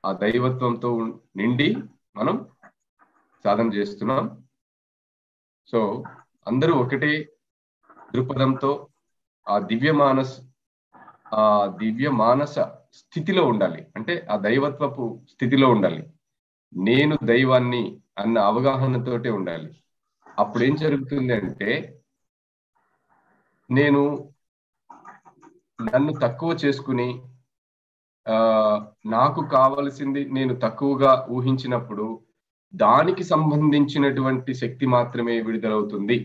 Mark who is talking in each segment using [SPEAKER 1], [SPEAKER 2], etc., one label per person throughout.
[SPEAKER 1] ఆ దైవత్వంతో నిండి మనం సాధన చేస్తున్నాం. సో అందరూ ఒకటే దృక్పథంతో ఆ దివ్య మానస స్థితిలో ఉండాలి. అంటే ఆ దైవత్వపు స్థితిలో ఉండాలి. నేను దైవాన్ని అన్న అవగాహనతోటే ఉండాలి. అప్పుడు ఏం జరుగుతుంది అంటే నన్ను తక్కువ చేసుకుని నాకు కావలసింది నేను తక్కువగా ఊహించినప్పుడు దానికి సంబంధించినటువంటి శక్తి మాత్రమే విడుదలవుతుంది.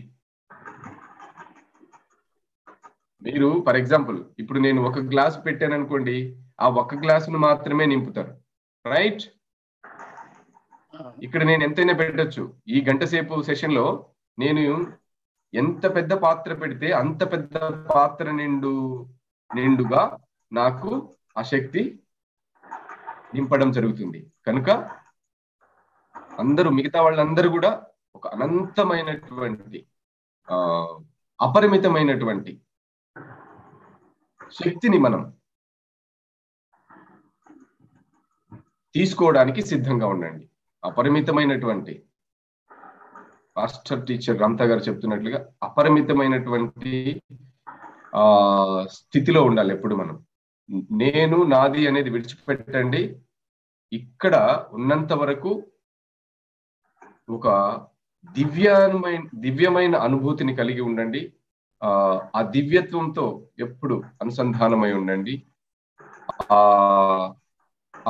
[SPEAKER 1] మీరు ఫర్ ఎగ్జాంపుల్ ఇప్పుడు నేను ఒక గ్లాస్ పెట్టాను అనుకోండి, ఆ ఒక్క గ్లాసును మాత్రమే నింపుతారు, రైట్? ఇక్కడ నేను ఎంతైనా పెట్టచ్చు. ఈ గంట సేపు సెషన్ లో నేను ఎంత పెద్ద పాత్ర పెడితే అంత పెద్ద పాత్ర నిండుగా నాకు ఆ శక్తి నింపడం జరుగుతుంది. కనుక మిగతా వాళ్ళందరూ కూడా ఒక అనంతమైనటువంటి అపరిమితమైనటువంటి శక్తిని మనం తీసుకోవడానికి సిద్ధంగా ఉండండి. అపరిమితమైనటువంటి మాస్టర్ టీచర్ రంతా గారు చెప్తున్నట్లుగా అపరిమితమైనటువంటి స్థితిలో ఉండాలి ఎప్పుడు మనం. నేను నాది అనేది విడిచిపెట్టండి. ఇక్కడ ఉన్నంత వరకు ఒక దివ్యమైన అనుభూతిని కలిగి ఉండండి. ఆ దివ్యత్వంతో ఎప్పుడు అనుసంధానమై ఉండండి. ఆ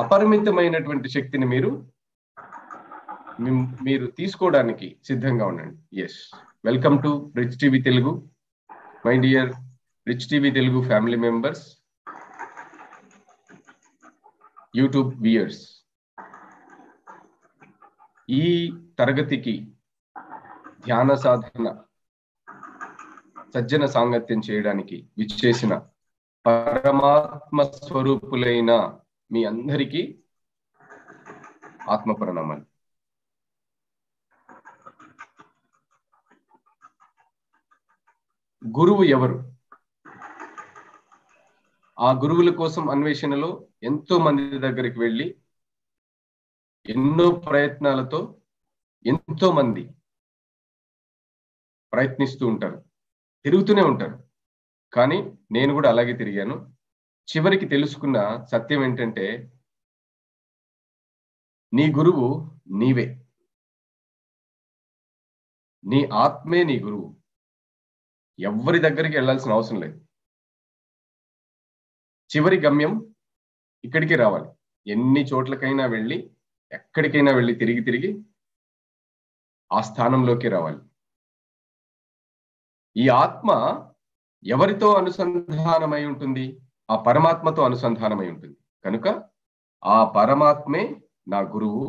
[SPEAKER 1] అపరిమితమైనటువంటి శక్తిని మీరు తీసుకోవడానికి సిద్ధంగా ఉండండి. Yes, welcome to Rich TV Telugu. My dear Rich TV Telugu family members, YouTube viewers, ఈ తరగతికి ధ్యాన సాధన సజ్జన సాంగత్యం చేయడానికి విచ్చేసిన పరమాత్మ స్వరూపులైన మీ అందరికీ ఆత్మ ప్రణామాలు. గురువు ఎవరు? ఆ గురువుల కోసం అన్వేషణలో ఎంతో మంది దగ్గరికి వెళ్ళి ఎన్నో ప్రయత్నాలతో ఎంతో మంది ప్రయత్నిస్తూ ఉంటారు, తిరుగుతూనే ఉంటారు. కానీ నేను కూడా అలాగే తిరిగాను. చివరికి తెలుసుకున్న సత్యం ఏంటంటే నీ గురువు నీవే, నీ ఆత్మే నీ గురువు. ఎవరి దగ్గరికి వెళ్ళాల్సిన అవసరం లేదు. చివరి గమ్యం ఇక్కడికి రావాలి. ఎన్ని చోట్లకైనా వెళ్ళి ఎక్కడికైనా వెళ్ళి తిరిగి ఆ స్థానంలోకి రావాలి. ఈ ఆత్మ ఎవరితో అనుసంధానమై ఉంటుంది? ఆ పరమాత్మతో అనుసంధానమై ఉంటుంది. కనుక ఆ పరమాత్మే నా గురువు,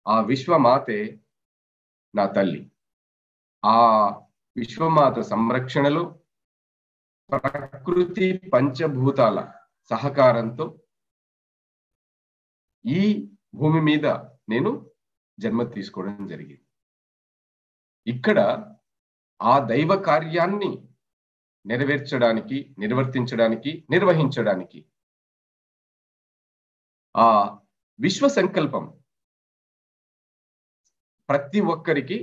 [SPEAKER 1] ఆ విశ్వమాతే నా తల్లి. ఆ విశ్వమాత సంరక్షణలో ప్రకృతి పంచభూతాల సహకారంతో ఈ భూమి మీద నేను జన్మ తీసుకోవడం జరిగింది. ఇక్కడ ఆ దైవ కార్యాన్ని నిర్వహించడానికి ఆ విశ్వ సంకల్పం ప్రతి ఒక్కరికి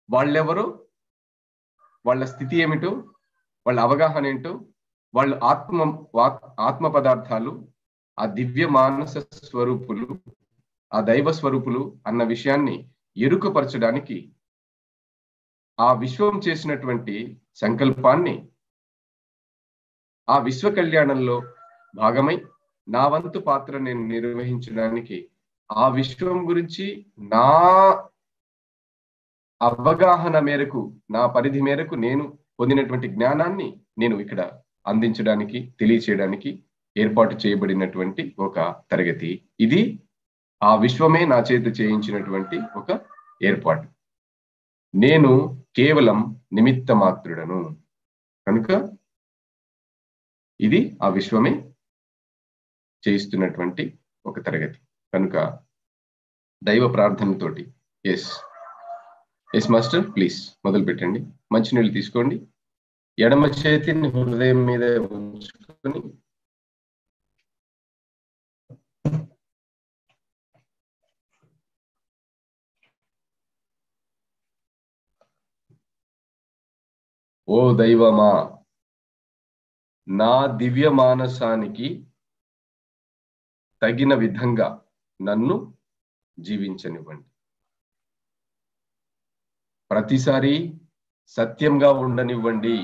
[SPEAKER 1] వాళ్ళెవరో, వాళ్ళ స్థితి ఏమిటో, వాళ్ళ అవగాహన ఏంటో, వాళ్ళు ఆత్మ పదార్థాలు, ఆ దివ్య మానస స్వరూపులు, ఆ దైవ స్వరూపులు అన్న విషయాన్ని ఎరుకపరచడానికి ఆ విశ్వం చేసినటువంటి సంకల్పాన్ని ఆ విశ్వ కళ్యాణంలో భాగమై నా వంతు పాత్ర నేను నిర్వహించడానికి ఆ విశ్వం గురించి నా అవగాహన మేరకు, నా పరిధి మేరకు నేను పొందినటువంటి జ్ఞానాన్ని నేను ఇక్కడ అందించడానికి, తెలియచేయడానికి ఏర్పాటు చేయబడినటువంటి ఒక తరగతి ఇది. ఆ విశ్వమే నా చేత చేయించినటువంటి ఒక ఏర్పాటు. నేను కేవలం నిమిత్త మాత్రుడను. కనుక ఇది ఆ విశ్వమే చేయిస్తున్నటువంటి ఒక తరగతి. కనుక దైవ ప్రార్థనతోటి ఎస్ మాస్టర్, ప్లీజ్ మొదలు పెట్టండి. మంచినీళ్ళు తీసుకోండి. ఎడమ చేతిని హృదయం మీద ఉంచుకొని ఓ దైవమా, నా దివ్య మానసానికి తగిన విధంగా నన్ను జీవించనివ్వండి. ప్రతిసారి సత్యంగా ఉండనివ్వండి.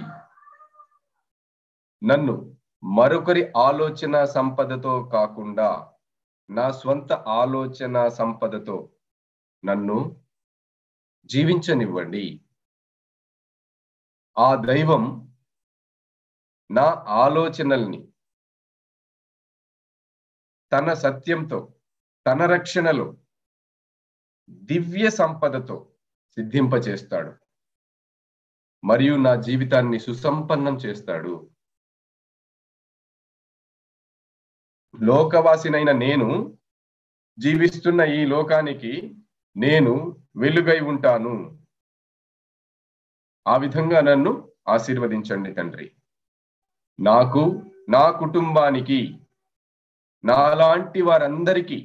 [SPEAKER 1] నన్ను మరొకరి ఆలోచన సంపదతో కాకుండా నా స్వంత ఆలోచన సంపదతో నన్ను జీవించనివ్వండి. ఆ దైవం నా ఆలోచనల్ని తన సత్యంతో, తన రక్షణలో, దివ్య సంపదతో సిద్ధింపచేస్తాడు మరియు నా జీవితాన్ని సుసంపన్నం చేస్తాడు. లోకవాసినైన నేను జీవిస్తున్న ఈ లోకానికి నేను వెలుగై ఉంటాను. ఆ విధంగా నన్ను ఆశీర్వదించండి తండ్రి. నాకు, నా కుటుంబానికి, నాలాంటి వారందరికీ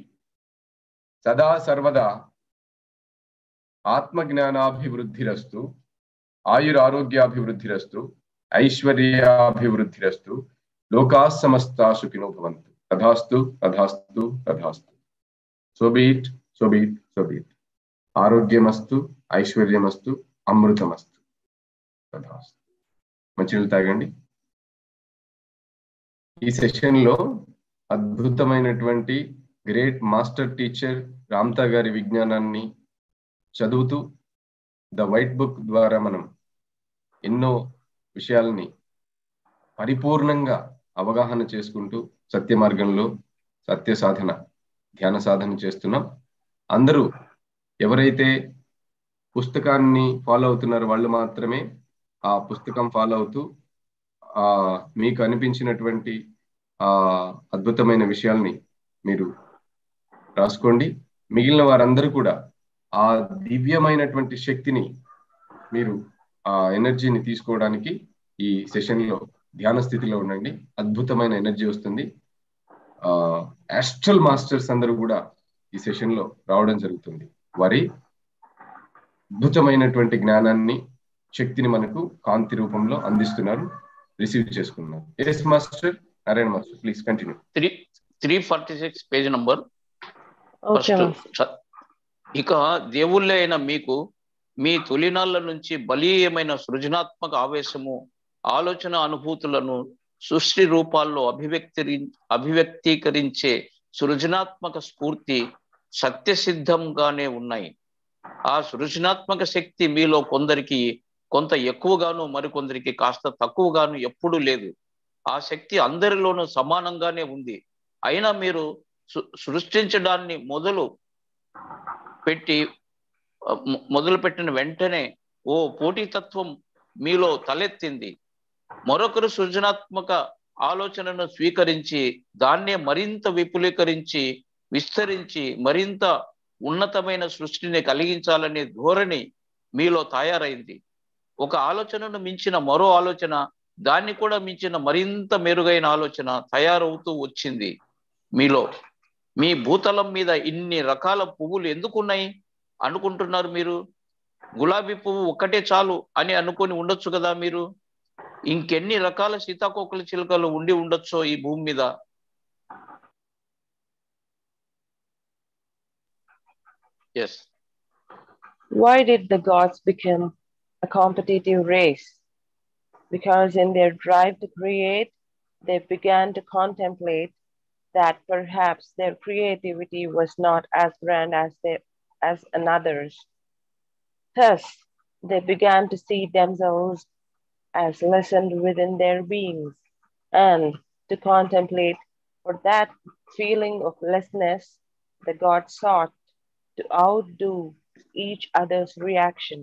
[SPEAKER 1] సదా సర్వదా ఆత్మజ్ఞానాభివృద్ధిరస్తు, ఆయురారోగ్యాభివృద్ధిరస్తు, ఐశ్వర్యాభివృద్ధిరస్తు, లోకా సమస్తా సుఖినో భవంతు. తథాస్తు, తథాస్తు, తథాస్తు. So be it, so be it, so be it. ఆరోగ్యమస్తు, ఐశ్వర్యమస్తు, అమృతమస్తు. తథాస్తు. మంచినీళ్ళు తాగండి. ఈ సెషన్ లో అద్భుతమైనటువంటి గ్రేట్ మాస్టర్ టీచర్ రామ్తా గారి విజ్ఞానాన్ని చదువుతూ ద వైట్ బుక్ ద్వారా మనం ఎన్నో విషయాలని పరిపూర్ణంగా అవగాహన చేసుకుంటూ సత్య మార్గంలో సత్య సాధన, ధ్యాన సాధన చేస్తున్నాం. అందరూ ఎవరైతే పుస్తకాన్ని ఫాలో అవుతున్నారో వాళ్ళు మాత్రమే ఆ పుస్తకం ఫాలో అవుతూ మీకు అనిపించినటువంటి అద్భుతమైన విషయాల్ని మీరు రాసుకోండి. మిగిలిన వారందరూ కూడా ఆ దివ్యమైనటువంటి శక్తిని, మీరు ఆ ఎనర్జీని తీసుకోవడానికి ఈ సెషన్ లో ధ్యాన స్థితిలో ఉండండి. అద్భుతమైన ఎనర్జీ వస్తుంది. ఆస్ట్రల్ మాస్టర్స్ అందరూ కూడా ఈ సెషన్ లో రావడం జరుగుతుంది. వారి అద్భుతమైనటువంటి జ్ఞానాన్ని, శక్తిని మనకు కాంతి రూపంలో అందిస్తున్నారు. రిసీవ్ చేసుకున్నారు. Yes master Narayana master, please continue.
[SPEAKER 2] 346 page number. ఇక దేవుళ్ళే అయిన మీకు మీ తొలినాళ్ల నుంచి బలీయమైన సృజనాత్మక ఆవేశము, ఆలోచన, అనుభూతులను సృష్టి రూపాల్లో అభివ్యక్తీకరించే సృజనాత్మక స్ఫూర్తి సత్యసిద్ధంగానే ఉన్నాయి. ఆ సృజనాత్మక శక్తి మీలో కొందరికి కొంత ఎక్కువగాను, మరికొందరికి కాస్త తక్కువగాను ఎప్పుడూ లేదు. ఆ శక్తి అందరిలోనూ సమానంగానే ఉంది. అయినా మీరు సృష్టించడాన్ని మొదలుపెట్టిన వెంటనే ఓ పోటీతత్వం మీలో తలెత్తింది. మరొకరు సృజనాత్మక ఆలోచనను స్వీకరించి దాన్నే మరింత విపులీకరించి, విస్తరించి, మరింత ఉన్నతమైన సృష్టిని కలిగించాలనే ధోరణి మీలో తయారైంది. ఒక ఆలోచనను మించిన మరో ఆలోచన, దాన్ని కూడా మించిన మరింత మెరుగైన ఆలోచన తయారవుతూ వచ్చింది మీలో. మీ భూతలం మీద ఇన్ని రకాల పువ్వులు ఎందుకున్నాయి అనుకుంటున్నారు మీరు? గులాబీ పువ్వు ఒక్కటే చాలు అని అనుకొని ఉండొచ్చు కదా మీరు. ఇంకెన్ని రకాల సీతాకోకల చిలుకలు ఉండి ఉండొచ్చో ఈ భూమి మీద. Yes.
[SPEAKER 3] Why did the gods become a competitive race? Because in their drive to create, they began to contemplate that perhaps their creativity was not as grand as another's. Thus, they began to see themselves as lessened within their beings, and to contemplate for that feeling of lessness, the gods sought to outdo each other's reaction.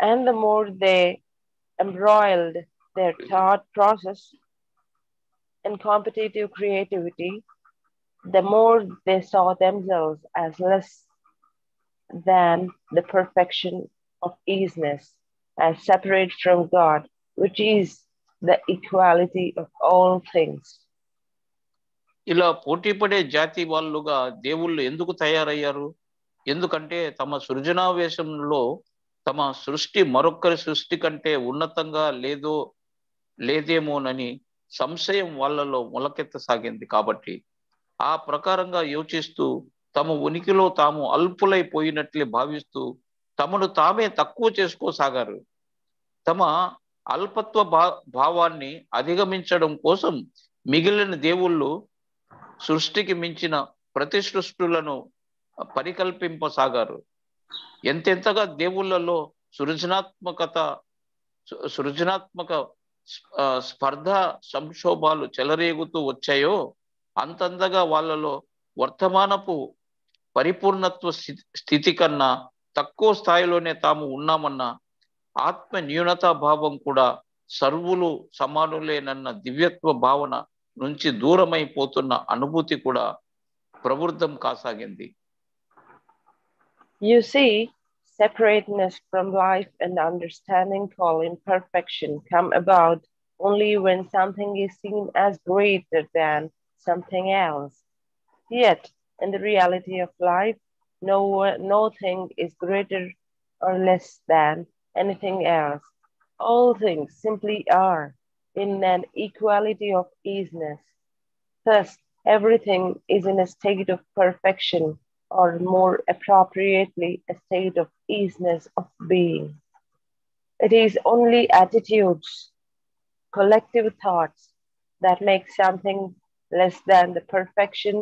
[SPEAKER 3] And the more they embroiled their thought process in competitive creativity, the more they saw themselves as less than the perfection of easiness, as separate from God, which is the equality of all things.
[SPEAKER 2] ఇలా పోటీపడే జాతి వాళ్ళుగా దేవుళ్ళు ఎందుకు తయారయ్యారు? ఎందుకంటే తమ సృజనావేశంలో తమ సృష్టి మరొక్కరి సృష్టి కంటే ఉన్నతంగా లేదేమోనని సంశయం వాళ్ళలో మొలకెత్తసాగింది. కాబట్టి ఆ ప్రకారంగా యోచిస్తూ తమ ఉనికిలో తాము అల్పులైపోయినట్లే భావిస్తూ తమను తామే తక్కువ చేసుకోసాగారు. తమ అల్పత్వ భావాన్ని అధిగమించడం కోసం మిగిలిన దేవుళ్ళు సృష్టికి మించిన ప్రతి సృష్టులను పరికల్పింపసాగారు. ఎంతెంతగా దేవుళ్ళలో సృజనాత్మక స్పర్ధ సంక్షోభాలు చెలరేగుతూ వచ్చాయో అంతంతగా వాళ్ళలో వర్తమానపు పరిపూర్ణత్వ స్థితి కన్నా తక్కువ స్థాయిలోనే తాము ఉన్నామన్న ఆత్మ న్యూనతా భావం కూడా సర్వులు సమానులేనన్న దివ్యత్వ భావన నుంచి దూరమైపోతున్న అనుభూతి కూడా ప్రవృద్ధం కాసాగింది.
[SPEAKER 3] You see, separateness from life and understanding called imperfection come about only when something is seen as greater than something else. Yet, in the reality of life, nothing is greater or less than anything else. All things simply are in an equality of easiness. Thus, everything is in a state of perfection, or more appropriately, a state of easiness of being. It is only attitudes, collective thoughts, that make something less than the perfection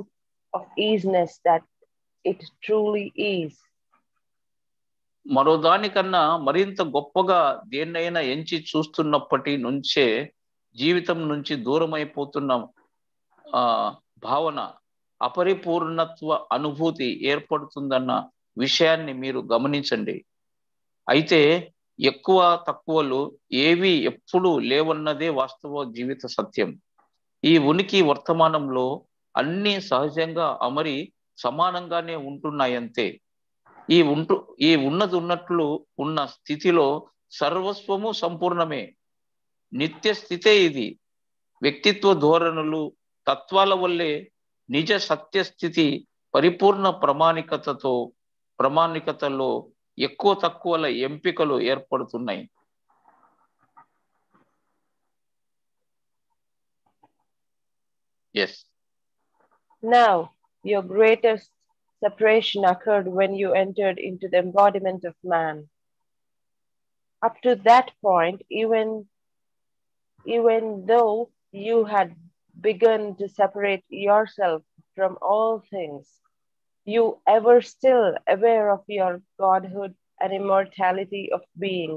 [SPEAKER 3] of easiness that it truly is.
[SPEAKER 2] మరో దానికన్నా మరింత గొప్పగా దేన్నైనా ఎంచి చూస్తున్నప్పటి నుంచే జీవితం నుంచి దూరమైపోతున్న భావన, అపరిపూర్ణత్వ అనుభూతి ఏర్పడుతుందన్న విషయాన్ని మీరు గమనించండి. అయితే ఎక్కువ తక్కువలు ఏవి ఎప్పుడు లేవన్నదే వాస్తవ జీవిత సత్యం. ఈ ఉనికి వర్తమానంలో అన్ని సహజంగా అమరి సమానంగానే ఉంటున్నాయంతే. ఈ ఉన్నది ఉన్నట్లు ఉన్న స్థితిలో సర్వస్వము సంపూర్ణమే. నిత్య స్థితే ఇది. వ్యక్తిత్వ ధోరణులు తత్వాల వల్లే నిజ సత్యస్థితి పరిపూర్ణ ప్రామాణికతలో ఎక్కువ తక్కువల ఎంపికలు ఏర్పడుతున్నాయి. Yes.
[SPEAKER 3] Now, your greatest separation occurred when you entered into the embodiment of man. Up to that point, even though you had begun to separate yourself from all things, you were still aware of your godhood and immortality of being.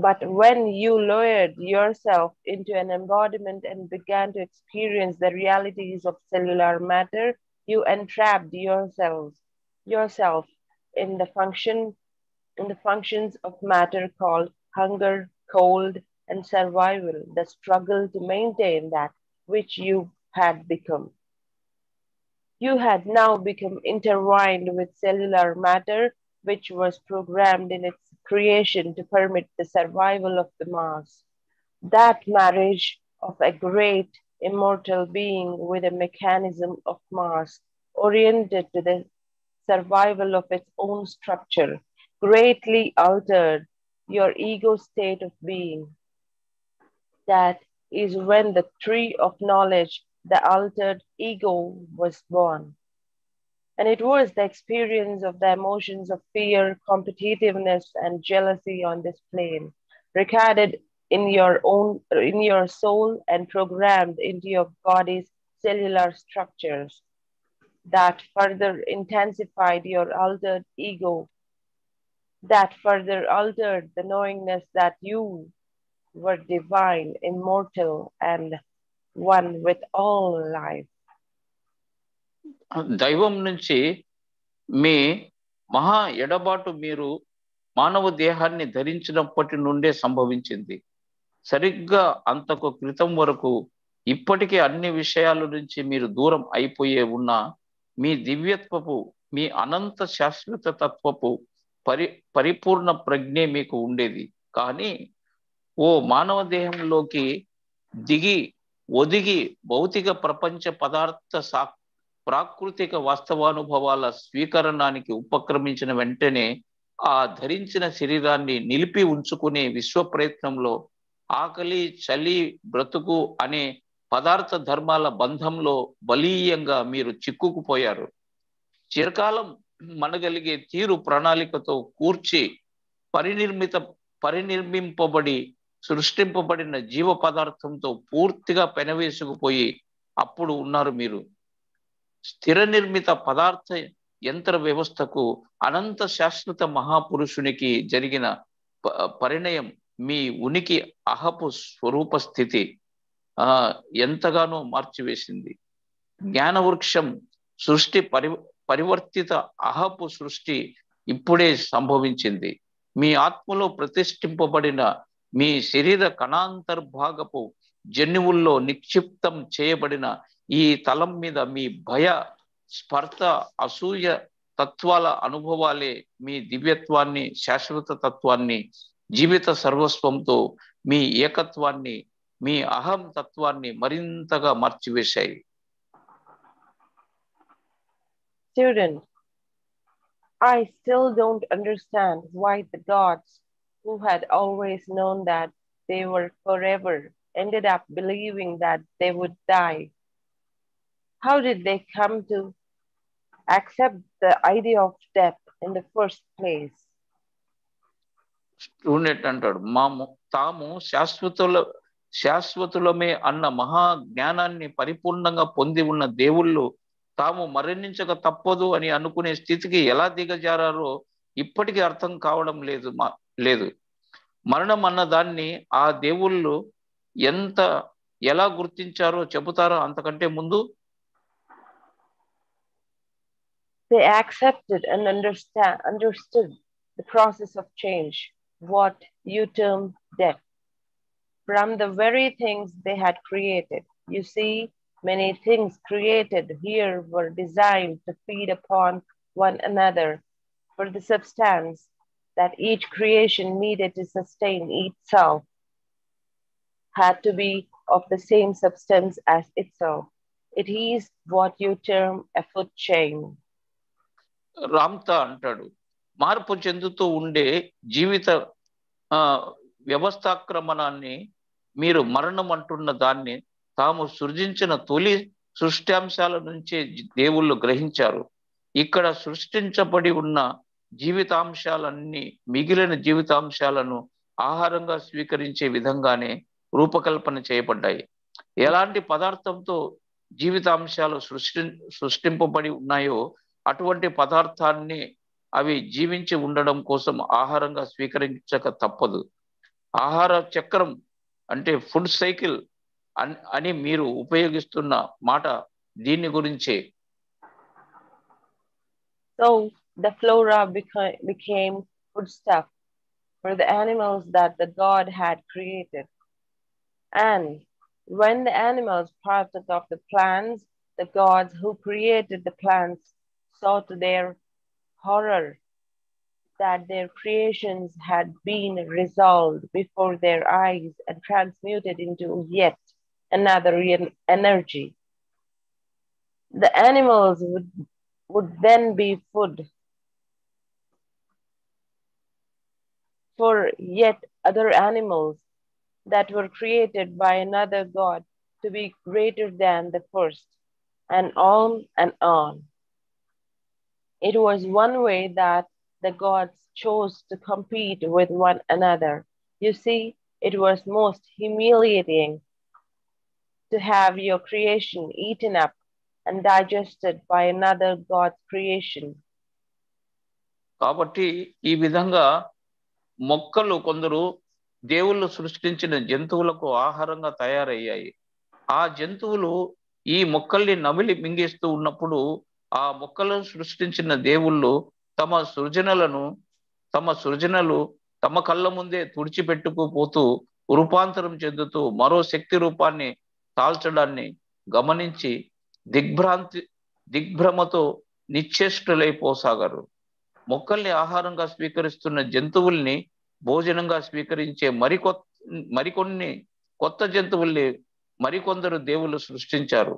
[SPEAKER 3] But when you lowered yourself into an embodiment and began to experience the realities of cellular matter, you entrapped yourself in the functions of matter called hunger, cold, and survival, the struggle to maintain that which you had become. You had now become intertwined with cellular matter, which was programmed in its creation to permit the survival of the mass. That marriage of a great immortal being with a mechanism of mass oriented to the survival of its own structure greatly altered your ego state of being. That is when the tree of knowledge, the altered ego, was born. And it was the experience of the emotions of fear, competitiveness, and jealousy on this plane, recorded in your soul and programmed into your body's cellular structures, that further intensified your altered ego, that further altered the knowingness that you were divine, immortal, and one with all life.
[SPEAKER 2] దైవం నుంచి మీ మహా ఎడబాటు మీరు మానవ దేహాన్ని ధరించినప్పటి నుండే సంభవించింది. సరిగ్గా అంతకు క్రితం వరకు ఇప్పటికే అన్ని విషయాల నుంచి మీరు దూరం అయిపోయే ఉన్న మీ దివ్యత్వపు, మీ అనంత శాశ్వత తత్వపు పరిపూర్ణ ప్రజ్ఞే మీకు ఉండేది. కానీ ఓ మానవ దేహంలోకి ఒదిగి భౌతిక ప్రపంచ పదార్థ ప్రాకృతిక వాస్తవానుభవాల స్వీకరణానికి ఉపక్రమించిన వెంటనే ఆ ధరించిన శరీరాన్ని నిలిపి ఉంచుకునే విశ్వ ప్రయత్నంలో ఆకలి, చలి, బ్రతుకు అనే పదార్థ ధర్మాల బంధంలో బలీయంగా మీరు చిక్కుకుపోయారు. చిరకాలం మనగలిగే తీరు ప్రణాళికతో కూర్చి పరినిర్మింపబడి సృష్టింపబడిన జీవ పదార్థంతో పూర్తిగా పెనవేసుకుపోయి అప్పుడు ఉన్నారు మీరు. స్థిర నిర్మిత పదార్థ యంత్ర వ్యవస్థకు అనంత శాశ్వత మహాపురుషునికి జరిగిన పరిణయం మీ ఉనికి అహపు స్వరూప స్థితి ఎంతగానో మార్చివేసింది. జ్ఞానవృక్షం సృష్టి పరివర్తిత అహపు సృష్టి ఇప్పుడే సంభవించింది. మీ ఆత్మలో ప్రతిష్ఠింపబడిన మీ శరీర కణాంతర్భాగపు జన్యువుల్లో నిక్షిప్తం చేయబడిన ఈ తలం మీద మీ భయ, స్పర్ధ, అసూయ తత్వాల అనుభవాలే మీ దివ్యత్వాన్ని, శాశ్వత తత్వాన్ని, జీవిత సర్వస్వంతో మీ ఏకత్వాన్ని, మీ అహం తత్వాన్ని మరింతగా మార్చివేశాయి.
[SPEAKER 3] Student, I still don't understand why the gods who had always known that they were forever ended up believing that they would die. How did they come to accept the idea of death in the first place?
[SPEAKER 2] Student అంటాడు, తాము శాశ్వతులమే అన్న మహా జ్ఞానాన్ని పరిపూర్ణంగా పొంది ఉన్న దేవుళ్ళు తాము మరణించక తప్పదు అని అనుకునే స్థితికి ఎలా దిగజారారో ఇప్పటికీ అర్థం కావడం లేదు. మరణం అన్న దాన్ని ఆ దేవుళ్ళు ఎలా గుర్తించారో చెబుతారో అంతకంటే ముందు.
[SPEAKER 3] They accepted and understood the process of change, what you term death, from the very things they had created. You see, many things created here were designed to feed upon one another, for the substance that each creation needed to sustain itself had to be of the same substance as itself. It is what you term a food chain.
[SPEAKER 2] Ramtha అంటాడు, మార్పు చెందుతూ ఉండే జీవిత వ్యవస్థాక్రమణాన్ని మీరు మరణం అంటున్న దాన్ని తాము సృజించిన తొలి సృష్ట్యాంశాల నుంచే దేవుళ్ళు గ్రహించారు. ఇక్కడ సృష్టించబడి ఉన్న జీవితాంశాలన్నీ మిగిలిన జీవితాంశాలను ఆహారంగా స్వీకరించే విధంగానే రూపకల్పన చేయబడ్డాయి. ఎలాంటి పదార్థంతో జీవితాంశాలు సృష్టింపబడి ఉన్నాయో అటువంటి పదార్థాన్ని అవి జీవించి ఉండడం కోసం ఆహారంగా స్వీకరించక తప్పదు. ఆహార చక్రం అంటే ఫుడ్ సైకిల్ అని మీరు ఉపయోగిస్తున్న మాట దీని గురించే.
[SPEAKER 3] So the flora became foodstuff for the animals that the God had created. And when the animals partook of the plants, the gods who created the plants saw to their horror that their creations had been resolved before their eyes and transmuted into yet another energy. The animals would then be food for yet other animals that were created by another God to be greater than the first, and on and on. It was one way that the gods chose to compete with one another. You see, it was most humiliating to have your creation eaten up and digested by another God's creation.
[SPEAKER 2] కాబట్టి ఈ విధంగా మొక్కలు కొందరు దేవుళ్ళు సృష్టించిన జంతువులకు ఆహారంగా తయారయ్యాయి. ఆ జంతువులు ఈ మొక్కల్ని నమిలి మింగేస్తూ ఉన్నప్పుడు ఆ మొక్కలను సృష్టించిన దేవుళ్ళు తమ సృజనలు తమ కళ్ళ ముందే తుడిచిపెట్టుకుపోతూ రూపాంతరం చెందుతూ మరో శక్తి రూపాన్ని తాల్చడాన్ని గమనించి దిగ్భ్రమతో నిశ్చేష్టులైపోసాగారు. మొక్కల్ని ఆహారంగా స్వీకరిస్తున్న జంతువుల్ని భోజనంగా స్వీకరించే మరికొన్ని కొత్త జంతువుల్ని మరికొందరు దేవుళ్ళు సృష్టించారు.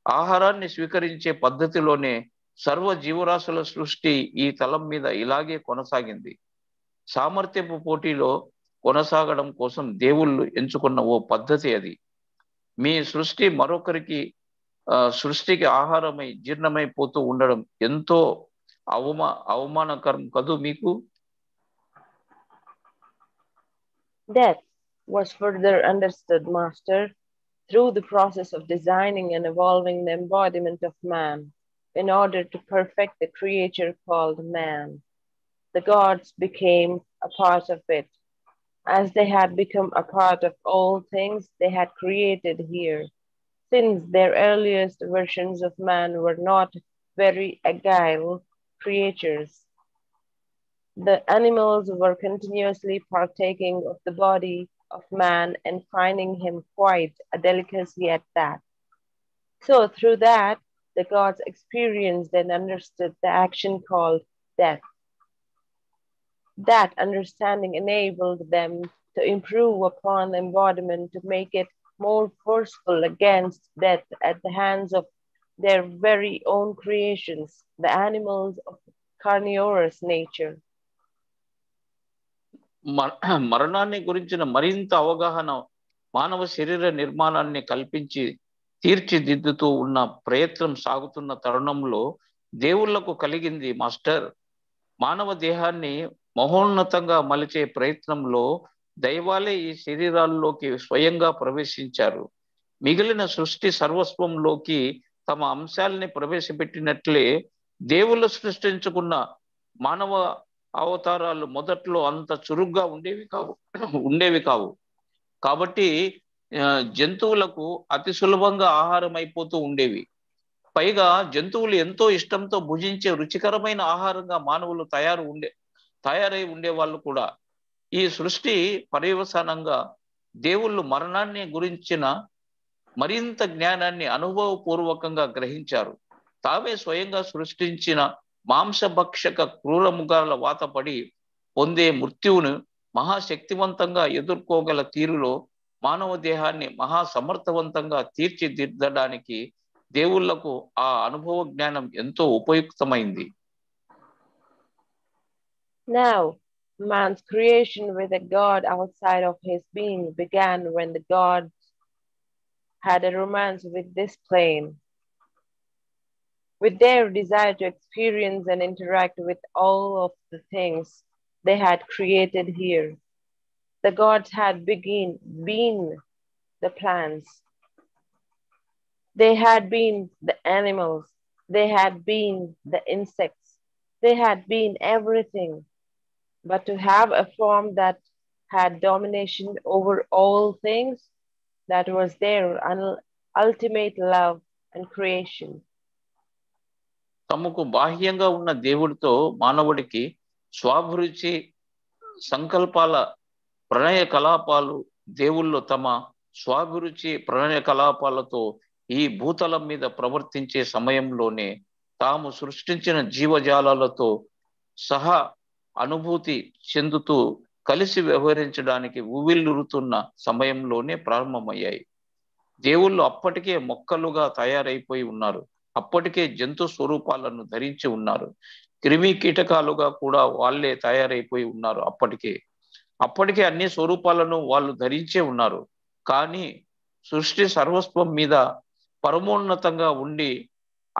[SPEAKER 2] ఆహారాన్ని స్వీకరించే పద్ధతిలోనే సర్వ జీవరాశుల సృష్టి ఈ తలం మీద ఇలాగే కొనసాగింది. సామర్థ్యపు పోటీలో కొనసాగడం కోసం దేవుళ్ళు ఎంచుకున్న ఓ పద్ధతి అది. మీ సృష్టి మరొకరికి సృష్టికి ఆహారమై జీర్ణమైపోతూ ఉండడం ఎంతో అవమానకరం కదూ మీకు?
[SPEAKER 3] Death was further understood, Master, through the process of designing and evolving the embodiment of man in order to perfect the creature called man. The gods became a part of it, as they had become a part of all things they had created here, since their earliest versions of man were not very agile creatures. The animals were continuously partaking of the body of man and finding him quite a delicacy at that. So through that, the gods experienced and understood the action called death. That understanding enabled them to improve upon the embodiment to make it more forceful against death at the hands of their very own creations, the animals of carnivorous nature.
[SPEAKER 2] మరణాన్ని గురించిన మరింత అవగాహన మానవ శరీర నిర్మాణాన్ని కల్పించి తీర్చిదిద్దుతూ ఉన్న ప్రయత్నం సాగుతున్న తరుణంలో దేవుళ్లకు కలిగింది మాస్టర్. మానవ దేహాన్ని మహోన్నతంగా మలిచే ప్రయత్నంలో దైవాలే ఈ శరీరాల్లోకి స్వయంగా ప్రవేశించారు. మిగిలిన సృష్టి సర్వస్వంలోకి తమ అంశాలని ప్రవేశపెట్టినట్లే దేవుళ్ళు సృష్టించుకున్న మానవ అవతారాలు మొదట్లో అంత చురుగ్గా ఉండేవి కావు. కాబట్టి జంతువులకు అతి సులభంగా ఆహారం అయిపోతూ ఉండేవి. పైగా జంతువులు ఎంతో ఇష్టంతో భుజించే రుచికరమైన ఆహారంగా మానవులు తయారై ఉండేవాళ్ళు కూడా. ఈ సృష్టి పర్యవసానంగా దేవుళ్ళు మరణాన్ని గురించిన మరింత జ్ఞానాన్ని అనుభవపూర్వకంగా గ్రహించారు. తామే స్వయంగా సృష్టించిన మాంసభక్షక క్రూరముగాల వాతపడి పొందే మృత్యువును మహాశక్తివంతంగా ఎదుర్కోగల తీరులో మానవ దేహాన్ని మహాసమర్థవంతంగా తీర్చిదిద్దడానికి దేవుళ్లకు ఆ అనుభవ జ్ఞానం ఎంతో ఉపయుక్తమైంది.
[SPEAKER 3] Now, man's creation with a God outside of his being began when the gods had a romance with this plane. With their desire to experience and interact with all of the things they had created here, the gods had been the plants, they had been the animals, they had been the insects, they had been everything. But to have a form that had domination over all things, that was their ultimate love and creation.
[SPEAKER 2] తమకు బాహ్యంగా ఉన్న దేవుడితో మానవుడికి స్వాభిరుచి సంకల్పాల ప్రణయ కలాపాలు దేవుళ్ళు తమ స్వాభిరుచి ప్రణయ కలాపాలతో ఈ భూతలం మీద ప్రవర్తించే సమయంలోనే తాము సృష్టించిన జీవజాలాలతో సహా అనుభూతి చెందుతూ కలిసి వ్యవహరించడానికి ఉవ్విళ్ళురుతున్న సమయంలోనే ప్రారంభమయ్యాయి. దేవుళ్ళు అప్పటికే మొక్కలుగా తయారైపోయి ఉన్నారు. అప్పటికే జంతు స్వరూపాలను ధరించి ఉన్నారు. క్రిమి కీటకాలుగా కూడా వాళ్ళే తయారైపోయి ఉన్నారు. అప్పటికే అన్ని స్వరూపాలను వాళ్ళు ధరించే ఉన్నారు. కానీ సృష్టి సర్వస్వం మీద పరమోన్నతంగా ఉండి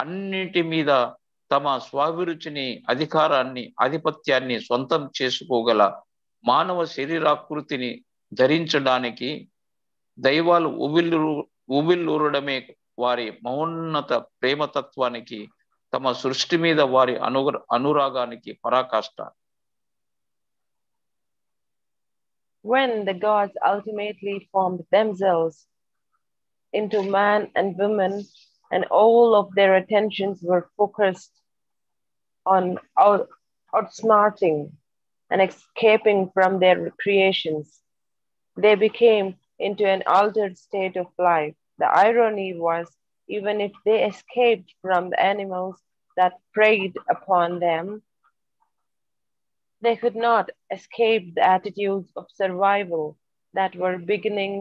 [SPEAKER 2] అన్నిటి మీద తమ స్వాభిరుచిని, అధికారాన్ని, ఆధిపత్యాన్ని సొంతం చేసుకోగల మానవ శరీరాకృతిని ధరించడానికి దైవాలు ఉవ్విళ్ళూరడమే వారి మహోన్నత ప్రేమతత్వానికి, తమ సృష్టి మీద వారి అనురాగానికి పరాకాష్ట.
[SPEAKER 3] When the gods ultimately formed themselves into man and woman, and all of their attentions were focused on outsmarting and escaping from their creations, they became into an altered state of life. The irony was, even if they escaped from the animals that preyed upon them, they could not escape the attitudes of survival that were beginning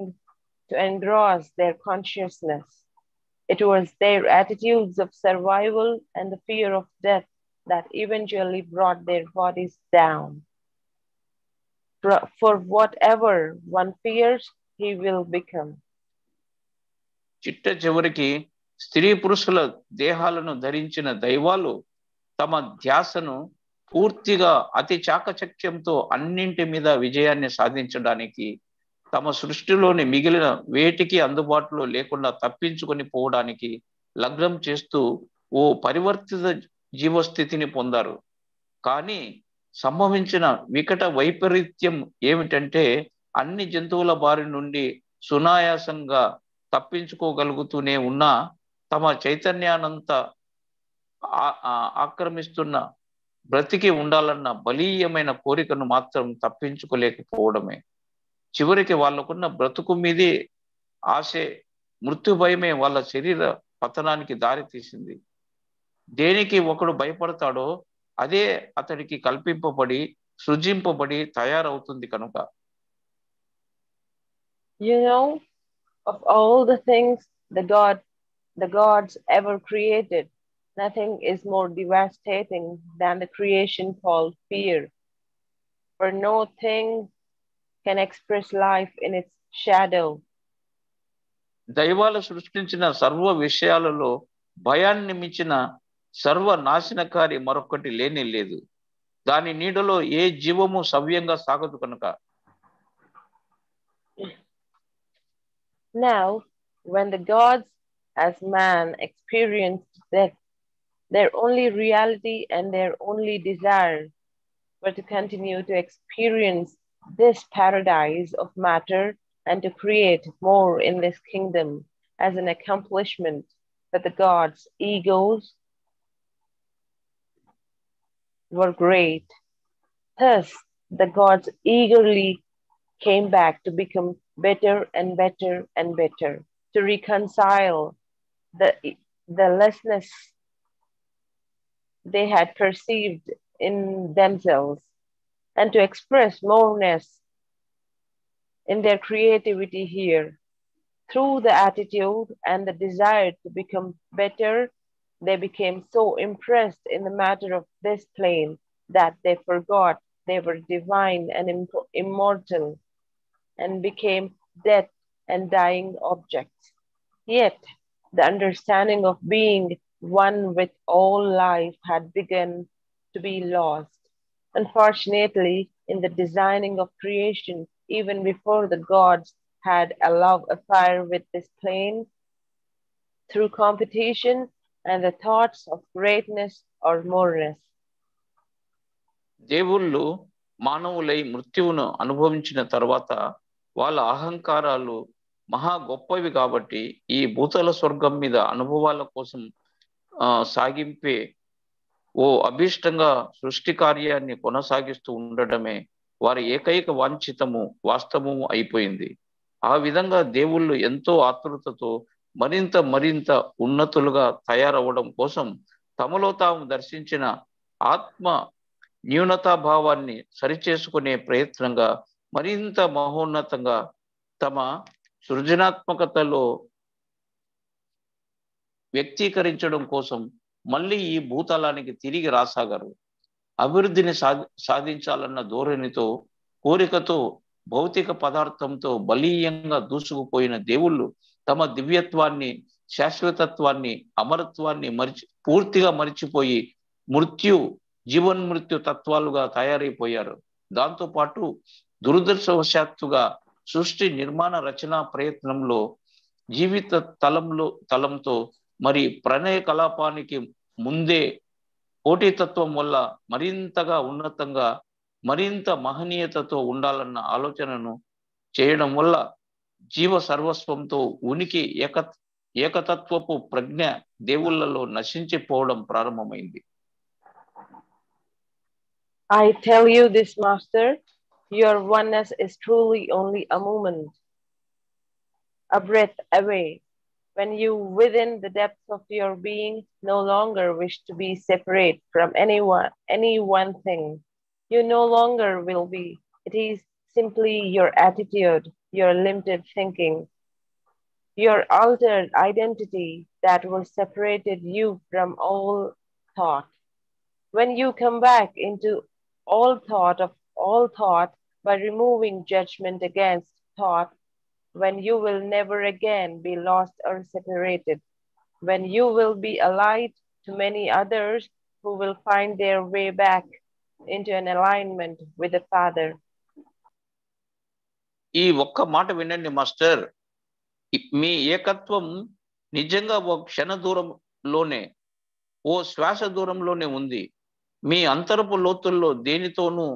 [SPEAKER 3] to engross their consciousness. It was their attitudes of survival and the fear of death that eventually brought their bodies down. For whatever one fears, he will become.
[SPEAKER 2] చిట్ట చివరికి స్త్రీ పురుషుల దేహాలను ధరించిన దైవాలు తమ ధ్యాసను పూర్తిగా అతి చాకచక్యంతో అన్నింటి మీద విజయాన్ని సాధించడానికి, తమ సృష్టిలోని మిగిలిన వేటికి అందుబాటులో లేకుండా తప్పించుకొని పోవడానికి లగ్నం చేస్తూ ఓ పరివర్తిత జీవస్థితిని పొందారు. కానీ సంభవించిన వికట వైపరీత్యం ఏమిటంటే, అన్ని జంతువుల బారి నుండి సునాయాసంగా తప్పించుకోగలుగుతూనే ఉన్నా తమ చైతన్యానంతా ఆక్రమిస్తున్న బ్రతికి ఉండాలన్న బలీయమైన కోరికను మాత్రం తప్పించుకోలేకపోవడమే. చివరికి వాళ్ళకున్న బ్రతుకు మీదే ఆశే, మృత్యు భయమే వాళ్ళ శరీర పతనానికి దారి తీసింది. దేనికి ఒకడు భయపడతాడో అదే అతడికి కల్పింపబడి సృజింపబడి తయారవుతుంది కనుక.
[SPEAKER 3] You know, of all the things the gods ever created, nothing is more devastating than the creation called fear. For no thing can express life in its shadow.
[SPEAKER 2] దైవాలు సృష్టించిన సర్వ విషయాలలో భయాన్ని మించిన సర్వనాశనకారి మరొకటి లేనే లేదు. దాని నీడలో ఏ జీవము సవ్యంగా సాగదు కనుక.
[SPEAKER 3] Now, when the gods as man experienced death, their only reality and their only desire were to continue to experience this paradise of matter and to create more in this kingdom as an accomplishment that the gods' egos were great. Thus, the gods eagerly came back to become better and better and better, to reconcile the lessness they had perceived in themselves and to express moreness in their creativity here. Through the attitude and the desire to become better, they became so impressed in the matter of this plane that they forgot they were divine and immortal and became dead and dying objects. Yet, the understanding of being one with all life had begun to be lost. Unfortunately, in the designing of creation, even before the gods had a love affair with this plane, through competition and the thoughts of greatness or moreness.
[SPEAKER 2] దేవుళ్ళు మానవులై మృత్యువును అనుభవించిన తర్వాత వాళ్ళ అహంకారాలు మహా గొప్పవి కాబట్టి ఈ భూతల స్వర్గం మీద అనుభవాల కోసం సాగింపే ఓ అభీష్టంగా సృష్టి కార్యాన్ని కొనసాగిస్తూ ఉండడమే వారి ఏకైక వాంఛితము వాస్తవము అయిపోయింది. ఆ విధంగా దేవుళ్ళు ఎంతో ఆతృతతో మరింత ఉన్నతులుగా తయారవడం కోసం తమలో తాము దర్శించిన ఆత్మ న్యూనతాభావాన్ని సరిచేసుకునే ప్రయత్నంగా మరింత మహోన్నతంగా తమ సృజనాత్మకతలో వ్యక్తీకరించడం కోసం మళ్ళీ ఈ భూతలానికి తిరిగి రాసాగారు. అభివృద్ధిని సాధించాలన్న ధోరణితో, కోరికతో, భౌతిక పదార్థంతో బలీయంగా దూసుకుపోయిన దేవుళ్ళు తమ దివ్యత్వాన్ని, శాశ్వతత్వాన్ని, అమరత్వాన్ని పూర్తిగా మరిచిపోయి జీవన్మృత్యు తత్వాలుగా తయారైపోయారు. దాంతోపాటు దురదృష్టవశాత్తుగా సృష్టి నిర్మాణ రచనా ప్రయత్నంలో జీవిత తలంతో మరి ప్రణయ కలాపానికి ముందే పోటీతత్వం వల్ల మరింతగా ఉన్నతంగా, మరింత మహనీయతతో ఉండాలన్న ఆలోచనను చేయడం వల్ల జీవ సర్వస్వంతో ఉనికి ఏకతత్వపు ప్రజ్ఞ దేవుళ్ళలో నశించిపోవడం ప్రారంభమైంది.
[SPEAKER 3] I tell you this, Master, your oneness is truly only a moment, a breath away, when you within the depths of your being no longer wish to be separate from any one thing. You no longer will be. It is simply your attitude, your limited thinking. your altered identity that was separated you from all thought. When you come back into all thought by removing judgment against thought, when you will never again be lost or separated, when you will be a light to many others who will find their way back into an alignment with the Father.
[SPEAKER 2] ఈ ఒక్క మాట వినండి master. మీ ఏకత్వం నిజంగా ఓ క్షణ దూరంలోనే, ఓ శ్వాస దూరంలోనే ఉంది. మీ అంతరపు లోతుల్లో దేనితోనూ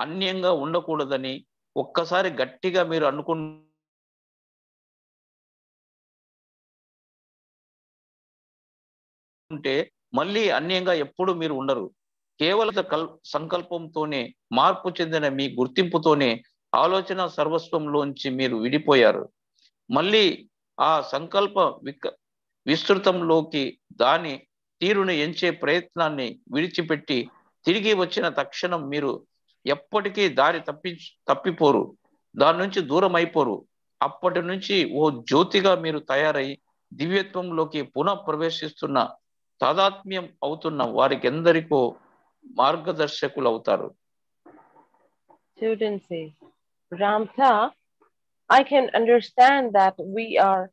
[SPEAKER 2] అన్యంగా ఉండకూడదని ఒక్కసారి గట్టిగా మీరు అనుకుంటే మళ్ళీ అన్యంగా ఎప్పుడు మీరు ఉండరు. కేవల సంకల్పంతోనే, మార్పు చెందిన మీ గుర్తింపుతోనే ఆలోచన సర్వస్వంలోంచి మీరు విడిపోయారు. మళ్ళీ ఆ సంకల్ప విస్తృతంలోకి దాని తీరును ఎంచే ప్రయత్నాన్ని విడిచిపెట్టి తిరిగి వచ్చిన తక్షణం మీరు ఎప్పటికీ దారి తప్పిపోరు, దాని నుంచి దూరం అయిపోరు. అప్పటి నుంచి ఓ జ్యోతిగా మీరు తయారై దివ్యత్వంలోకి పునః ప్రవేశిస్తున్న, తాదాత్మ్యం అవుతున్న వారికి ఎందరికో మార్గదర్శకులు అవుతారు.
[SPEAKER 3] Student says, Ramtha, I can understand that we are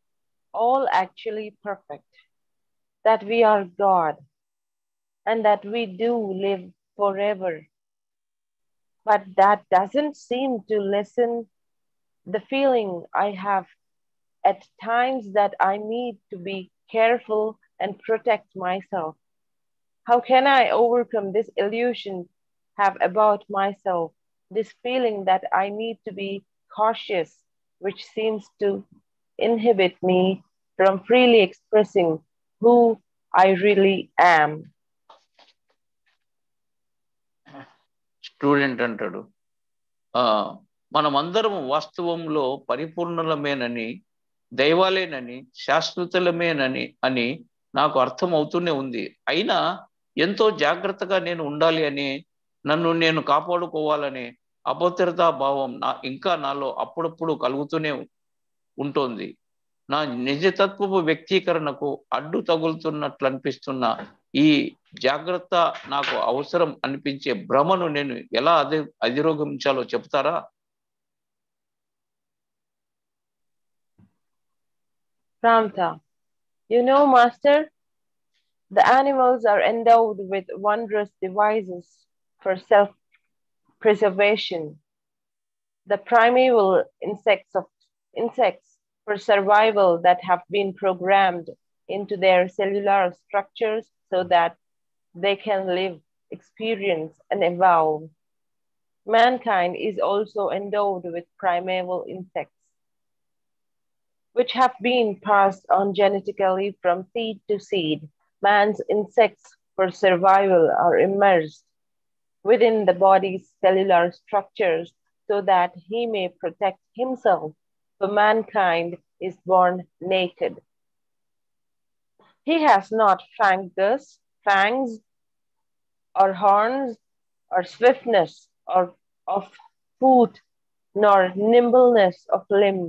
[SPEAKER 3] all actually perfect, that we are God, and that we do live forever. But that doesn't seem to lessen the feeling I have at times that I need to be careful and protect myself. How can I overcome this illusion I have about myself, this feeling that I need to be cautious, which seems to inhibit me from freely expressing who I really am?
[SPEAKER 2] Student అంటాడు, మనమందరం వాస్తవంలో పరిపూర్ణలమేనని, దైవాలేనని, శాశ్వతలమేనని అని నాకు అర్థం అవుతూనే ఉంది. అయినా ఎంతో జాగ్రత్తగా నేను ఉండాలి అని, నన్ను నేను కాపాడుకోవాలనే అభద్రతా భావం ఇంకా నాలో అప్పుడప్పుడు కలుగుతూనే ఉంటుంది. నా నిజతత్వపు వ్యక్తీకరణకు అడ్డు తగులుతున్నట్లు అనిపిస్తున్న ఈ జాగ్రత్త, నాకు అవసరం అనిపించే భ్రమను నేను ఎలా అధిరోగమించాలో చెప్తారా?
[SPEAKER 3] Ramtha, you know, Master, the animals are endowed with wondrous devices for self-preservation. The primeval insects for survival that have been programmed into their cellular structures so that they can live, experience, and evolve. Mankind is also endowed with primeval insects, which have been passed on genetically from seed to seed. Man's insects for survival are immersed within the body's cellular structures so that he may protect himself, for mankind is born naked. He has not fangs or horns or swiftness or of foot, nor nimbleness of limb,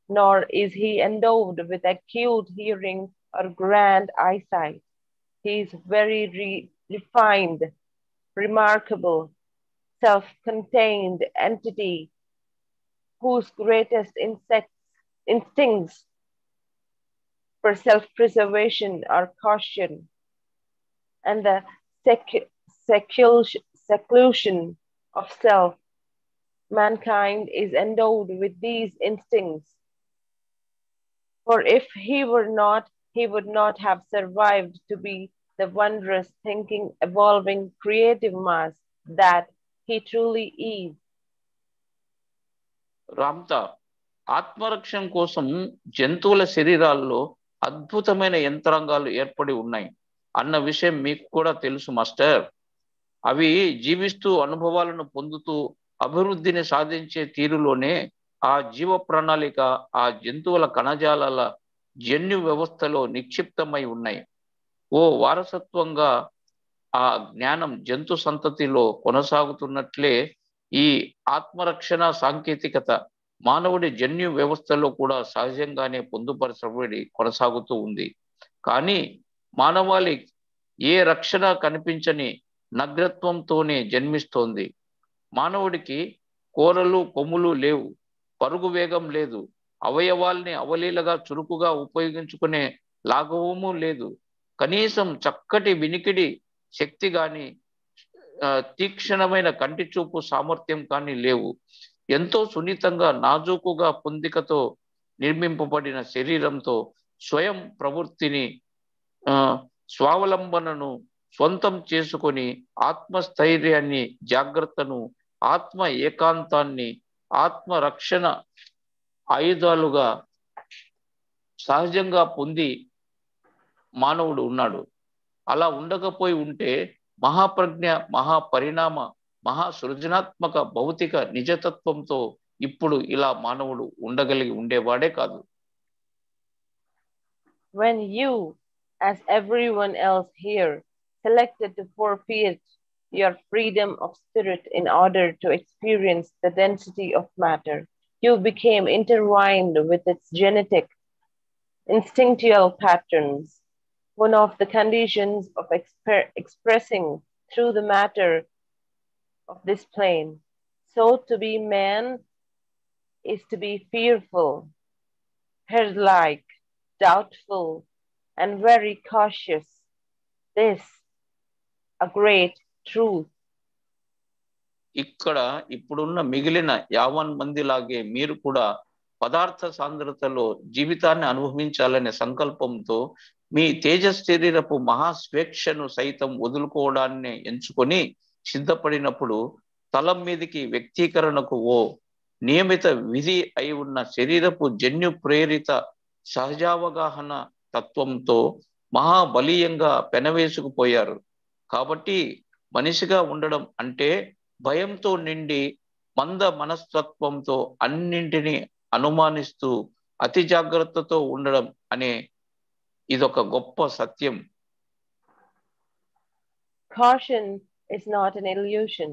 [SPEAKER 3] nor is he endowed with acute hearing or grand eyesight. He is very refined, remarkable, self-contained entity whose greatest instincts for self-preservation are caution and the seclusion of self. Mankind is endowed with these instincts, for if he were not, he would not have survived to be the wondrous, thinking, evolving, creative mass that he truly is.
[SPEAKER 2] Ramtha, ఆత్మరక్షణ కోసం జంతువుల శరీరాల్లో అద్భుతమైన యంత్రాంగాలు ఏర్పడి ఉన్నాయి అన్న విషయం మీకు కూడా తెలుసు మాస్టర్. అవి జీవిస్తూ, అనుభవాలను పొందుతూ, అభివృద్ధిని సాధించే తీరులోనే ఆ జీవ ప్రణాళిక ఆ జంతువుల కణజాలాల జన్యు వ్యవస్థలో నిక్షిప్తమై ఉన్నాయి. ఓ వారసత్వంగా ఆ జ్ఞానం జంతు సంతతిలో కొనసాగుతున్నట్లే ఈ ఆత్మరక్షణ సాంకేతికత మానవుడి జన్యు వ్యవస్థలో కూడా సహజంగానే పొందుపరచబడి కొనసాగుతూ ఉంది. కానీ మానవాళి ఏ రక్షణ కనిపించని నగ్నత్వంతోనే జన్మిస్తోంది. మానవుడికి కోరలు కొమ్ములు లేవు, పరుగు వేగం లేదు, అవయవాల్ని అవలీలగా చురుకుగా ఉపయోగించుకునే లాఘవము లేదు, కనీసం చక్కటి వినికిడి శక్తి కానీ తీక్షణమైన కంటి చూపు సామర్థ్యం కానీ లేవు. ఎంతో సున్నితంగా నాజూకుగా పొందికతో నిర్మింపబడిన శరీరంతో స్వయం ప్రవృత్తిని స్వావలంబనను స్వంతం చేసుకొని ఆత్మస్థైర్యాన్ని, జాగ్రత్తను, ఆత్మ ఏకాంతాన్ని ఆత్మరక్షణ ఆయుధాలుగా సహజంగా పొంది మానవుడు ఉన్నాడు. అలా ఉండకపోయి ఉంటే మహాప్రజ్ఞ, మహాపరిణామ, మహా సృజనాత్మక భౌతిక నిజతత్వంతో ఇప్పుడు ఇలా మానవుడు ఉండగలిగి ఉండేవాడే కాదు.
[SPEAKER 3] When you, as everyone else here, selected to forfeit your freedom of spirit in order to experience the density of matter, you became intertwined with its genetic, instinctual patterns. One of the conditions of expressing through the matter of this plane, so to be man, is to be fearful, herd-like, doubtful, and very cautious. This, a great truth.
[SPEAKER 2] ఇక్కడ ఇప్పుడున్న మిగిలిన 50 మంది లాగే మీరు కూడా పదార్థ సాంద్రతలో జీవితాన్ని అనుభవించాలనే సంకల్పంతో మీ తేజశరీరపు మహాస్వేచ్ఛను సైతం వదులుకోవడాన్ని ఎంచుకొని సిద్ధపడినప్పుడు తలం మీదికి వ్యక్తీకరణకు ఓ నియమిత విధి అయి ఉన్న శరీరపు జన్యు ప్రేరిత సహజావగాహన తత్వంతో మహాబలీయంగా పెనవేసుకుపోయారు. కాబట్టి మనిషిగా ఉండడం అంటే భయంతో నిండి మంద మనస్తత్వంతో అన్నింటినీ అనుమానిస్తూ అతి జాగ్రత్తతో ఉండడం అనే ఇదొక గొప్ప సత్యం.
[SPEAKER 3] Caution is not an illusion.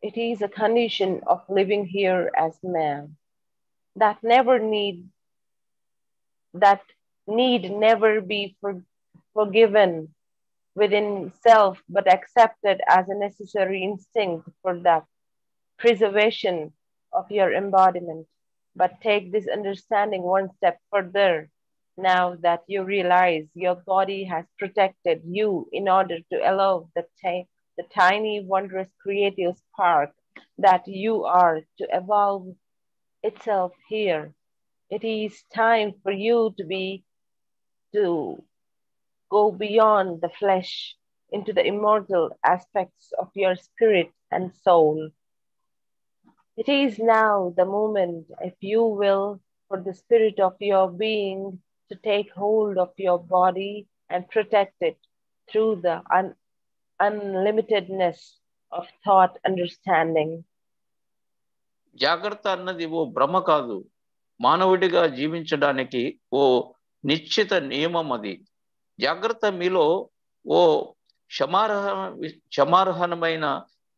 [SPEAKER 3] It is a condition of living here as man. That need never be forgiven within self, but accepted as a necessary instinct for the preservation of your embodiment. But take this understanding one step further. Now that you realize your body has protected you in order to allow the tiny, wondrous creative spark that you are to evolve itself here. It is time for you to go beyond the flesh into the immortal aspects of your spirit and soul. It is now the moment, if you will, for the spirit of your being to take hold of your body and protect it through the unlimitedness of thought understanding.
[SPEAKER 2] జాగ్రత్త అన్నది ఓ భ్రమ కాదు, మానవుడిగా జీవించడానికి ఓ నిశ్చిత నియమం. అది జాగ్రత్త మీలో ఓ క్షమార్హమైన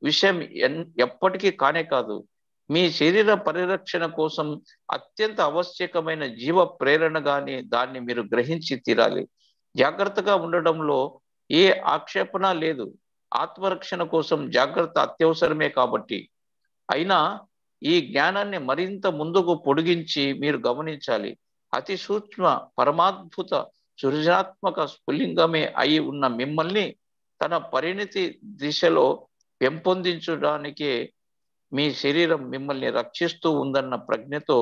[SPEAKER 2] విషయం ఎప్పటికీ కానే కాదు. మీ శరీర పరిరక్షణ కోసం అత్యంత ఆవశ్యకమైన జీవ ప్రేరణగానే దాన్ని మీరు గ్రహించి తీరాలి. జాగ్రత్తగా ఉండడంలో ఏ ఆక్షేపణ లేదు. ఆత్మరక్షణ కోసం జాగ్రత్త అత్యవసరమే కాబట్టి. అయినా ఈ జ్ఞానాన్ని మరింత ముందుకు పొడిగించి మీరు గమనించాలి. అతి సూక్ష్మ పరమాద్భుత సృజనాత్మక స్ఫులింగమే అయి ఉన్న మిమ్మల్ని తన పరిణితి దిశలో పెంపొందించడానికే మీ శరీరం మిమ్మల్ని రక్షిస్తూ ఉందన్న ప్రజ్ఞతో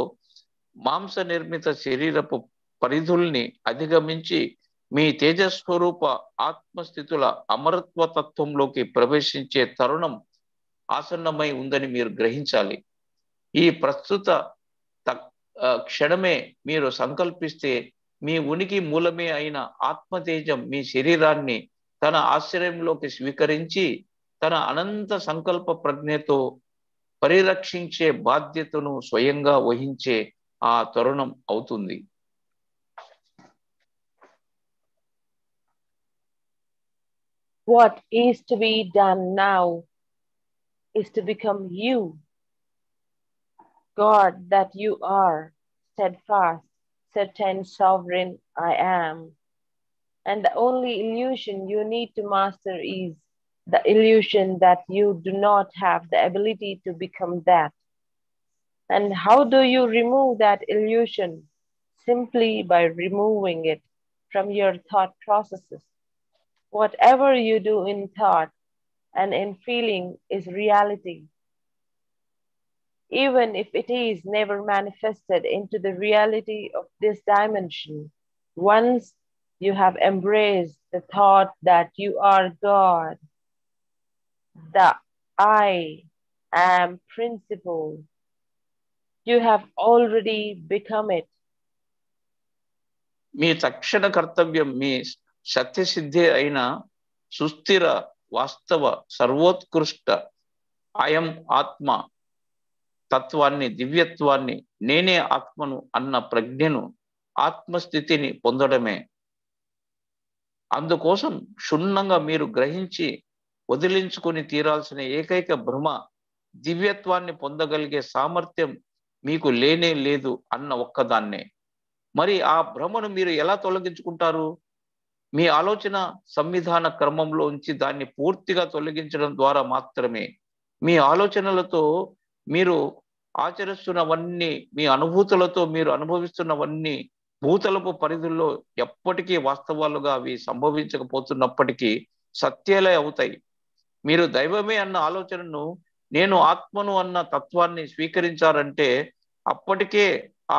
[SPEAKER 2] మాంస నిర్మిత శరీరపు పరిధుల్ని అధిగమించి మీ తేజస్వరూప ఆత్మస్థితుల అమరత్వ తత్వంలోకి ప్రవేశించే తరుణం ఆసన్నమై ఉందని మీరు గ్రహించాలి. ఈ ప్రస్తుత క్షణమే మీరు సంకల్పిస్తే మీ ఉనికి మూలమే అయిన ఆత్మతేజం మీ శరీరాన్ని తన ఆశ్రయంలోకి స్వీకరించి తన అనంత సంకల్ప ప్రజ్ఞతో పరిరక్షించే బాధ్యతను స్వయంగా వహించే ఆ తరుణం అవుతుంది.
[SPEAKER 3] What is to be done now is to become you. God, that you are steadfast, certain, sovereign, I am. And the only illusion you need to master is the illusion that you do not have the ability to become that. And how do you remove that illusion? Simply by removing it from your thought processes. Whatever you do in thought and in feeling is reality, even if it is never manifested into the reality of this dimension. Once you have embraced the thought that you are God, the I am principle, you have already become it.
[SPEAKER 2] మీ తక్షణ కర్తవ్యం మీ సత్యసిద్ధి అయిన సుస్థిర వాస్తవ సర్వోత్కృష్ట అయం ఆత్మ తత్వాన్ని, దివ్యత్వాన్ని, నేనే ఆత్మను అన్న ప్రజ్ఞను, ఆత్మస్థితిని పొందడమే. అందుకోసం క్షుణ్ణంగా మీరు గ్రహించి వదిలించుకొని తీరాల్సిన ఏకైక భ్రమ, దివ్యత్వాన్ని పొందగలిగే సామర్థ్యం మీకు లేనే లేదు అన్న ఒక్కదాన్నే. మరి ఆ భ్రమను మీరు ఎలా తొలగించుకుంటారు? మీ ఆలోచన సంవిధాన క్రమంలో ఉంచి దాన్ని పూర్తిగా తొలగించడం ద్వారా మాత్రమే. మీ ఆలోచనలతో మీరు ఆచరిస్తున్నవన్నీ, మీ అనుభూతులతో మీరు అనుభవిస్తున్నవన్నీ భూతలపు పరిధుల్లో ఎప్పటికీ వాస్తవాలుగా అవి సంభవించకపోతున్నప్పటికీ సత్యాలే అవుతాయి. మీరు దైవమే అన్న ఆలోచనను, నేను ఆత్మను అన్న తత్వాన్ని స్వీకరించారంటే అప్పటికే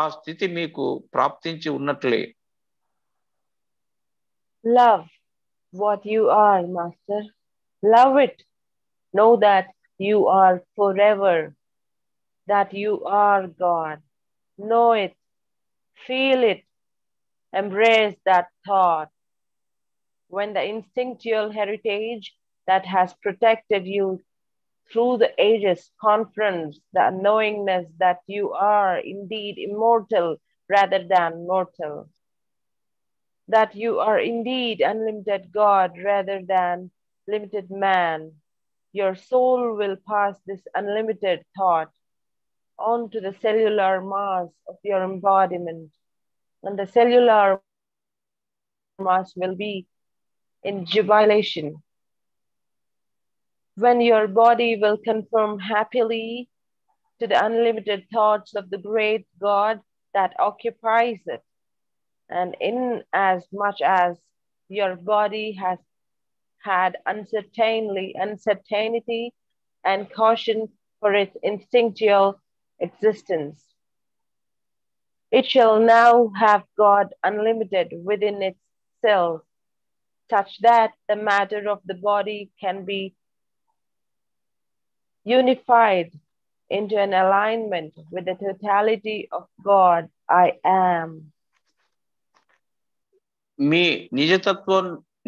[SPEAKER 2] ఆ స్థితి మీకు ప్రాప్తించి ఉన్నట్లే.
[SPEAKER 3] Love what you are, Master. Love it. Know that you are forever, that you are God. Know it. Feel it. Embrace that thought. When the instinctual heritage that has protected you through the ages confronts the knowingness that you are indeed immortal rather than mortal, that you are indeed unlimited God rather than limited man, your soul will pass this unlimited thought onto the cellular mass of your embodiment, and the cellular mass will be in jubilation. When your body will conform happily to the unlimited thoughts of the great God that occupies it, and in as much as your body has had uncertainty and caution for its instinctual existence, it shall now have God unlimited within its cells, such that the matter of the body can be unified into an alignment with the totality of God I am.
[SPEAKER 2] మీ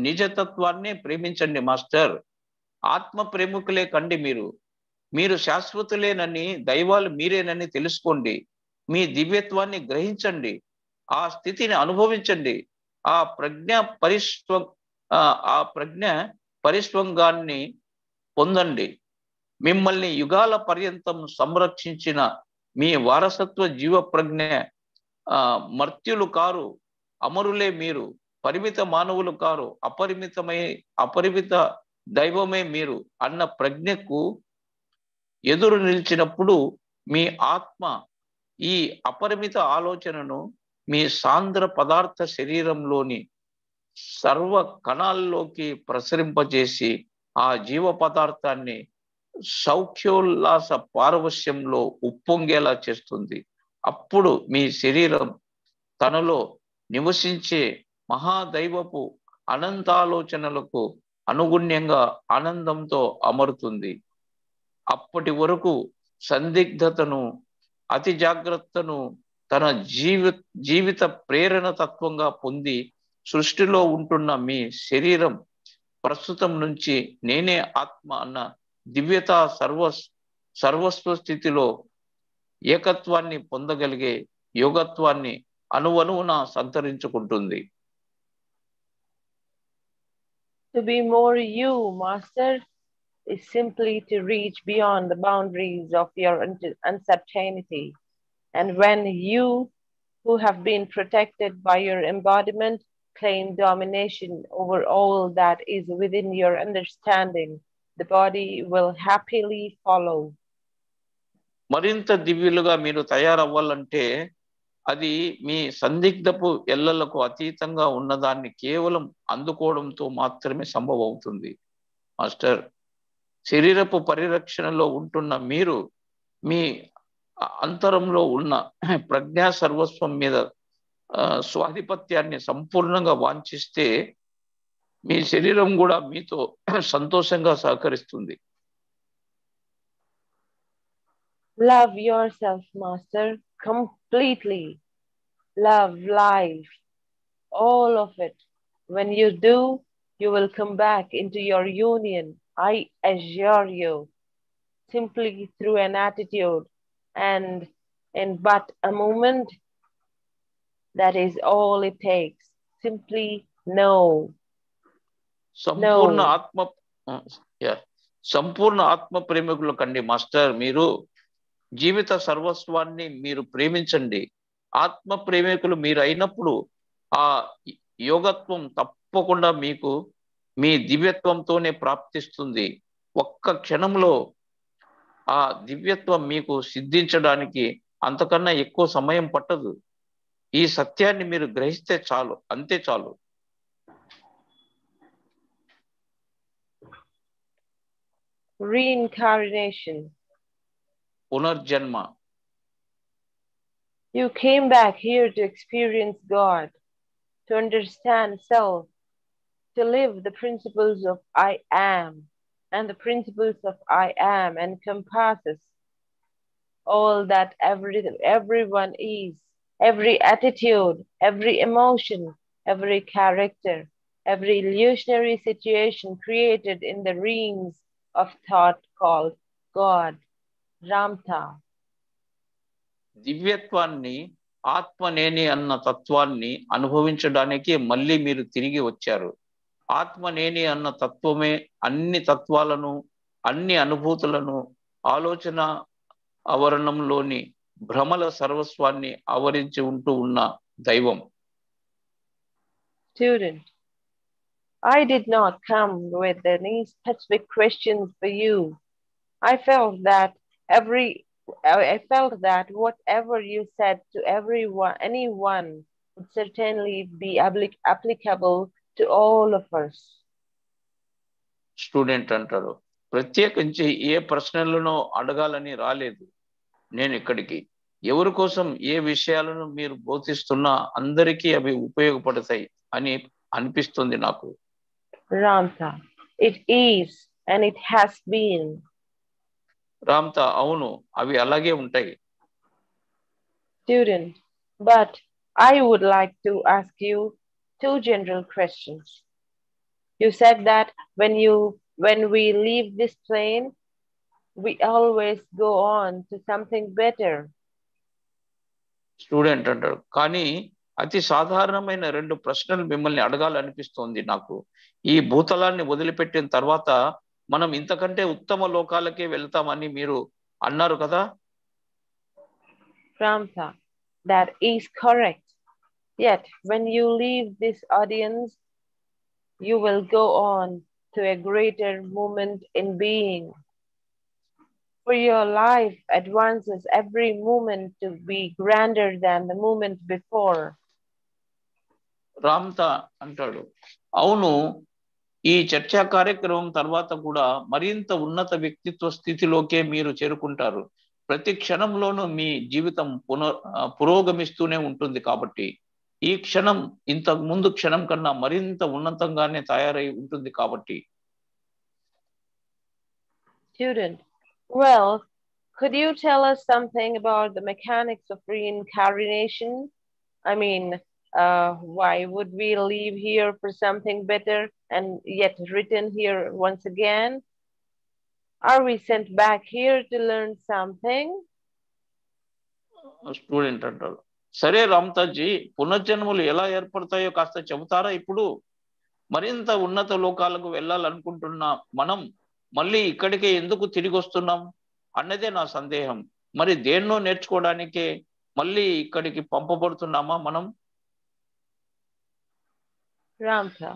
[SPEAKER 2] నిజతత్వాన్ని ప్రేమించండి master. ఆత్మ ప్రేమికులే కండి మీరు. మీరు శాశ్వతులేనని, దైవాలు మీరేనని తెలుసుకోండి. మీ దివ్యత్వాన్ని గ్రహించండి. ఆ స్థితిని అనుభవించండి. ఆ ప్రజ్ఞ పరిస్వంగాన్ని పొందండి. మిమ్మల్ని యుగాల పర్యంతం సంరక్షించిన మీ వారసత్వ జీవ ప్రజ్ఞ మర్త్యులు కారు, అమరులే మీరు. పరిమిత మానవులు కారు, అపరిమిత దైవమే మీరు అన్న ప్రజ్ఞకు ఎదురు నిలిచినప్పుడు మీ ఆత్మ ఈ అపరిమిత ఆలోచనను మీ సాంద్ర పదార్థ శరీరంలోని సర్వ కణాల్లోకి ప్రసరింపజేసి ఆ జీవ పదార్థాన్ని సౌఖ్యోల్లాస పారవశ్యంలో ఉప్పొంగేలా చేస్తుంది. అప్పుడు మీ శరీరం తనలో నివసించే మహాదైవపు అనంతాలోచనలకు అనుగుణ్యంగా ఆనందంతో అమరుతుంది. అప్పటి వరకు సందిగ్ధతను, అతి జాగ్రత్తను తన జీవిత ప్రేరణ తత్వంగా పొంది సృష్టిలో ఉంటున్న మీ శరీరం ప్రస్తుతం నుంచి నేనే ఆత్మ అన్న దివ్యత సర్వస్వ స్థితిలో ఏకత్వాన్ని పొందగలిగే యోగత్వాన్ని అణువణువున సంతరించుకుంటుంది.
[SPEAKER 3] To be more you, Master, is simply to reach beyond the boundaries of your uncertainty. And when you, who have been protected by your embodiment, claim domination over all that is within your understanding, the body will happily follow.
[SPEAKER 2] మరింత దివ్యులుగా మీరు తయారవ్వాలంటే అది మీ సందిగ్ధపు ఎల్లలకు అతీతంగా ఉన్నదాన్ని కేవలం అందుకోవడంతో మాత్రమే సంభవం అవుతుంది. మాస్టర్, శరీరపు పరిరక్షణలో ఉంటున్న మీరు మీ అంతరంలో ఉన్న ప్రజ్ఞా సర్వస్వం మీద స్వాధిపత్యాన్ని సంపూర్ణంగా వాంఛిస్తే మీ శరీరం కూడా మీతో సంతోషంగా సహకరిస్తుంది.
[SPEAKER 3] Love yourself, Master, completely. Love life, all of it. When you do, you will come back into your union, I assure you, simply through an attitude and in but a moment. That is all it takes. Simply know.
[SPEAKER 2] సంపూర్ణ ఆత్మ ప్రేమికులు కండి master. మీరు జీవిత సర్వస్వాన్ని మీరు ప్రేమించండి. ఆత్మ ప్రేమికులు మీరు అయినప్పుడు ఆ యోగత్వం తప్పకుండా మీకు మీ దివ్యత్వంతోనే ప్రాప్తిస్తుంది. ఒక్క క్షణంలో ఆ దివ్యత్వం మీకు సిద్ధించడానికి అంతకన్నా ఎక్కువ సమయం పట్టదు. ఈ సత్యాన్ని మీరు గ్రహిస్తే చాలు, అంతే చాలు.
[SPEAKER 3] Reincarnation.
[SPEAKER 2] పునర్జన్మ.
[SPEAKER 3] You came back here to experience God, to understand self, to live the principles of I am, and the principles of I am encompasses all that everyone is, every attitude, every emotion, every character, every illusionary situation created in the realms of thought called God. Ramtha.
[SPEAKER 2] దివ్యత్వాన్ని, ఆత్మనేని అన్న తత్వాన్ని అనుభవించడానికి మళ్ళీ మీరు తిరిగి వచ్చారు. ఆత్మనేని అన్న తత్వమే అన్ని తత్వాలను, అన్ని అనుభూతులను, ఆలోచన ఆవరణంలోని భ్రమల సర్వస్వాన్ని ఆవరించి ఉంటూ ఉన్న దైవం.
[SPEAKER 3] Student, I did not come with any specific questions for you. I felt that whatever you said to anyone would certainly be applicable to all of us.
[SPEAKER 2] Student అంటారు, ప్రత్యేకించి ఏ ప్రశ్నలను అడగాలని రాలేదు నేను ఇక్కడికి. ఎవరి కోసం ఏ విషయాలను మీరు బోధిస్తున్నా అందరికీ అవి ఉపయోగపడతాయి అని అనిపిస్తుంది నాకు.
[SPEAKER 3] Ramtha, it is and it has been.
[SPEAKER 2] Ramtha, అవును, అవి అలాగే ఉంటాయి.
[SPEAKER 3] Student, but I would like to ask you two general questions. You said that when we leave this plane, we always go on to something better.
[SPEAKER 2] Student అంటాడు, కానీ అతి సాధారణమైన రెండు ప్రశ్నలు మిమ్మల్ని అడగాలనిపిస్తోంది నాకు. ఈ భూతలాన్ని వదిలిపెట్టిన తర్వాత మనం ఇంతకంటే ఉత్తమ లోకాలకే వెళ్తామని మీరు అన్నారు కదా.
[SPEAKER 3] Ramtha, that is correct. Yet when you leave this audience, you will go on to a greater moment in being. For your life advances every moment to be grander than the moment before.
[SPEAKER 2] Ramtha అంటాడు, అవును, ఈ చర్చా కార్యక్రమం తర్వాత కూడా మరింత ఉన్నత వ్యక్తిత్వ స్థితిలోకే మీరు చేరుకుంటారు. ప్రతి క్షణంలోనూ మీ జీవితం పురోగమిస్తూనే ఉంటుంది. కాబట్టి ఈ క్షణం ఇంతకు ముందు క్షణం కన్నా మరింత ఉన్నతంగానే తయారై ఉంటుంది కాబట్టి.
[SPEAKER 3] Student, well, could you tell us something about the mechanics of reincarnation? I mean, why would we leave here for something better and yet return here once again? Are we sent back here to learn something?
[SPEAKER 2] Student అంటారు, సరే రామ్తాజీ, పునర్జన్మలు ఎలా ఏర్పడతాయో కాస్త చెబుతారా? ఇప్పుడు మరింత ఉన్నత లోకాలకు వెళ్ళాలనుకుంటున్న మనం మళ్ళీ ఇక్కడికే ఎందుకు తిరిగి వస్తున్నాం అన్నదే నా సందేహం. మరి దేన్నో నేర్చుకోవడానికే మళ్ళీ ఇక్కడికి పంపబడుతున్నామా మనం?
[SPEAKER 3] Ramtha,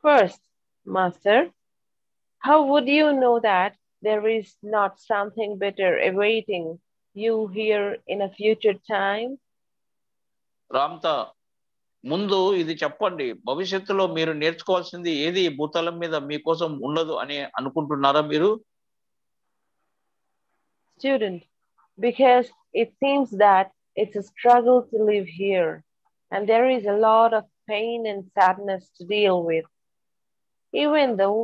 [SPEAKER 3] first, Master, how would you know that there is not something better awaiting you here in a future time?
[SPEAKER 2] Ramtha, ముందు ఇది చెప్పండి, భవిష్యత్తులో మీరు నేర్చుకోవాల్సింది ఏది ఈ భూతలం మీద మీకోసం ఉండదు అని అనుకుంటున్నారా మీరు?
[SPEAKER 3] Student, because it seems that it's a struggle to live here, and there is a lot of pain and sadness to deal with. Even though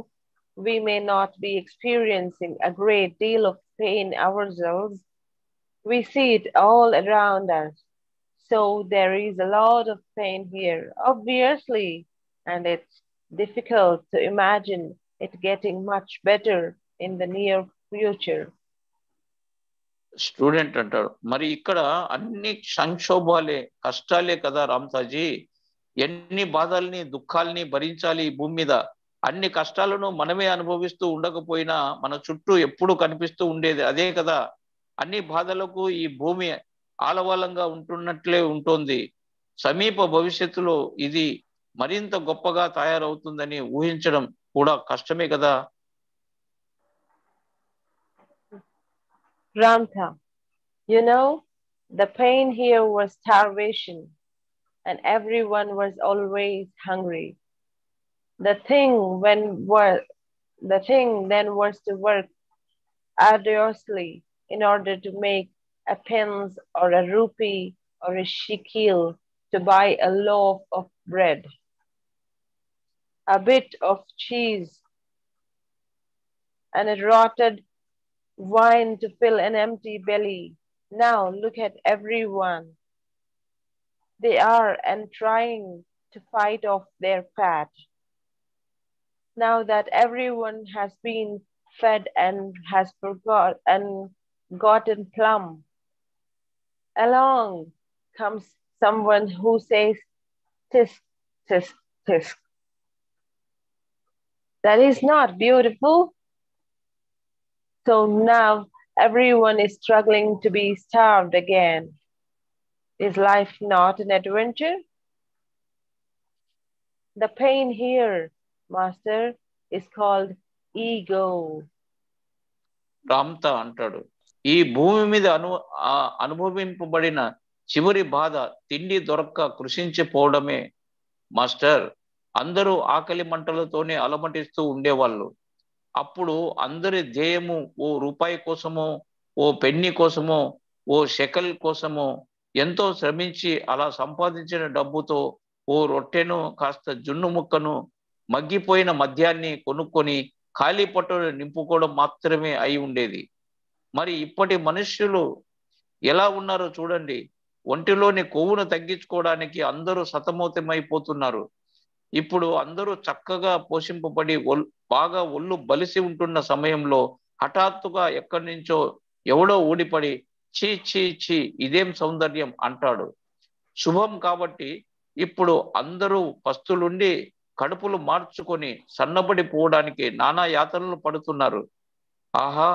[SPEAKER 3] we may not be experiencing a great deal of pain ourselves, we see it all around us. So there is a lot of pain here, obviously, and it's difficult to imagine it getting much better in the near future.
[SPEAKER 2] Student అంటాడు, మరి ఇక్కడ అన్ని సంక్షోభాలే, కష్టాలే కదా రామ్తాజీ. ఎన్ని బాధల్ని దుఃఖాల్ని భరించాలి ఈ భూమి మీద. అన్ని కష్టాలను మనమే అనుభవిస్తూ ఉండకపోయినా మన చుట్టూ ఎప్పుడు కనిపిస్తూ ఉండేది అదే కదా. అన్ని బాధలకు ఈ భూమి ఆలవాలంగా ఉంటున్నట్లే ఉంటుంది. సమీప భవిష్యత్తులో ఇది మరింత గొప్పగా తయారవుతుందని ఊహించడం కూడా కష్టమే కదా.
[SPEAKER 3] Ramtha, you know, the pain here was starvation, and everyone was always hungry. The thing then was to work arduously in order to make a pence or a rupee or a shekel to buy a loaf of bread, a bit of cheese, and a rotted wine to fill an empty belly. Now look at everyone. They are and trying to fight off their fat. Now that everyone has been fed and has gotten plump, along comes someone who says, tisk, tisk, tisk. That is not beautiful. So now everyone is struggling to be starved again. Is life not an adventure? The pain here, Master, is called ego.
[SPEAKER 2] Ramtha అంటాడు, ఈ భూమి మీద అనుభవింపబడిన చివరి బాధ తిండి దొరక్క కృషించిపోవడమే master. అందరూ ఆకలి మంటలతోనే అలమటిస్తూ ఉండేవాళ్ళు. అప్పుడు అందరి ధ్యేయము ఓ రూపాయి కోసమో, ఓ పెన్ని కోసమో, ఓ షెకల్ కోసమో ఎంతో శ్రమించి అలా సంపాదించిన డబ్బుతో ఓ రొట్టెను, కాస్త జున్ను ముక్కను, మగ్గిపోయిన మద్యాన్ని కొనుక్కొని ఖాళీ పట్టును నింపుకోవడం మాత్రమే అయి ఉండేది. మరి ఇప్పటి మనుష్యులు ఎలా ఉన్నారో చూడండి. ఒంటిలోని కొవ్వును తగ్గించుకోవడానికి అందరూ సతమతమైపోతున్నారు. ఇప్పుడు అందరూ చక్కగా పోషింపబడి బాగా ఒళ్ళు బలిసి ఉంటున్న సమయంలో హఠాత్తుగా ఎక్కడి నుంచో ఎవడో ఊడిపడి చీ చీ చీ ఇదేం సౌందర్యం అంటాడు. శుభం కాబట్టి ఇప్పుడు అందరూ పస్తులుండి కడుపులు మార్చుకొని సన్నబడిపోవడానికి నానా యాతనలు పడుతున్నారు. ఆహా,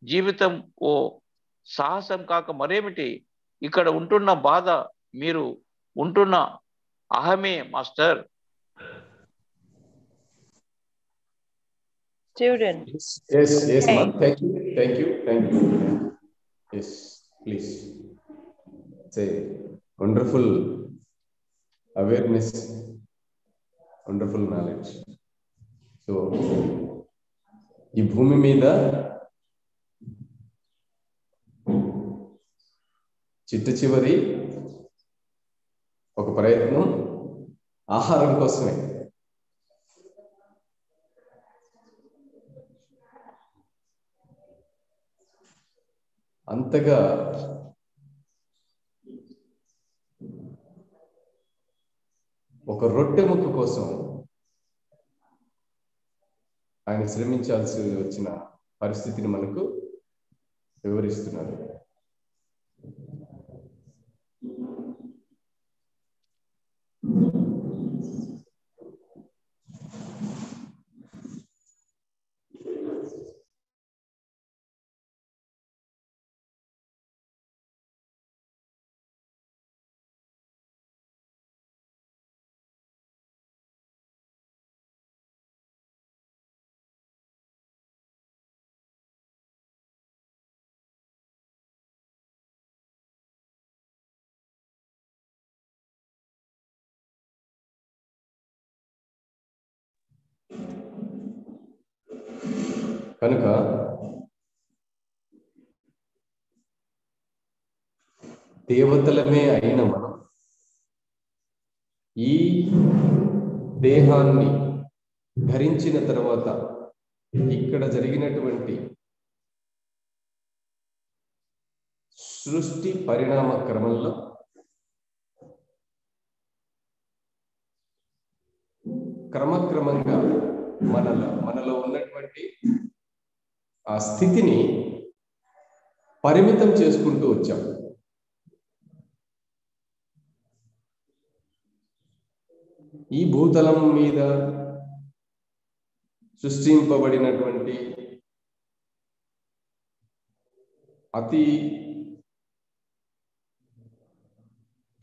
[SPEAKER 2] జీవితం ఓ సాహసం కాక మరేమిటి? ఇక్కడ ఉంటున్న బాధ మీరు ఉంటున్న అహమే master.
[SPEAKER 3] Student.
[SPEAKER 1] Yes,
[SPEAKER 3] Hey.
[SPEAKER 1] ma'am. Thank you. Yes, please. It's a wonderful awareness, wonderful knowledge. So, ఈ భూమి మీద చిట్ట చివరి ఒక ప్రయత్నం ఆహారం కోసమే. అంతగా ఒక రొట్టె ముక్క కోసం ఆయన శ్రమించాల్సి వచ్చిన పరిస్థితిని మనకు వివరిస్తున్నారు. కనుక దేవతలమే అయిన మనం ఈ దేహాన్ని ధరించిన తర్వాత ఇక్కడ జరిగినటువంటి సృష్టి పరిణామ క్రమంలో క్రమక్రమంగా మనలో ఉన్నటువంటి ఆ స్థితిని పరిమితం చేసుకుంటూ వచ్చాం. ఈ భూతలం మీద సృష్టింపబడినటువంటి అతి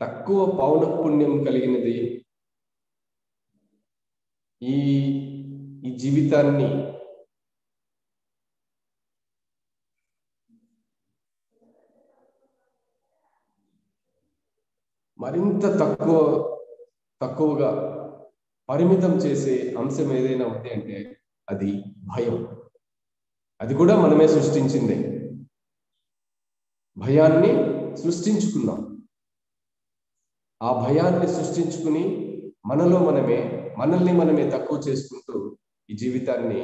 [SPEAKER 1] తక్కువ పౌనఃపుణ్యం కలిగినది ఈ జీవితాన్ని మరింత తక్కువగా పరిమితం చేసే అంశం ఏదైనా ఉంది అంటే అది భయం. అది కూడా మనమే సృష్టించిందే. భయాన్ని సృష్టించుకున్నాం. ఆ భయాన్ని సృష్టించుకుని మనల్ని మనమే తక్కువ చేసుకుంటూ ఈ జీవితాన్ని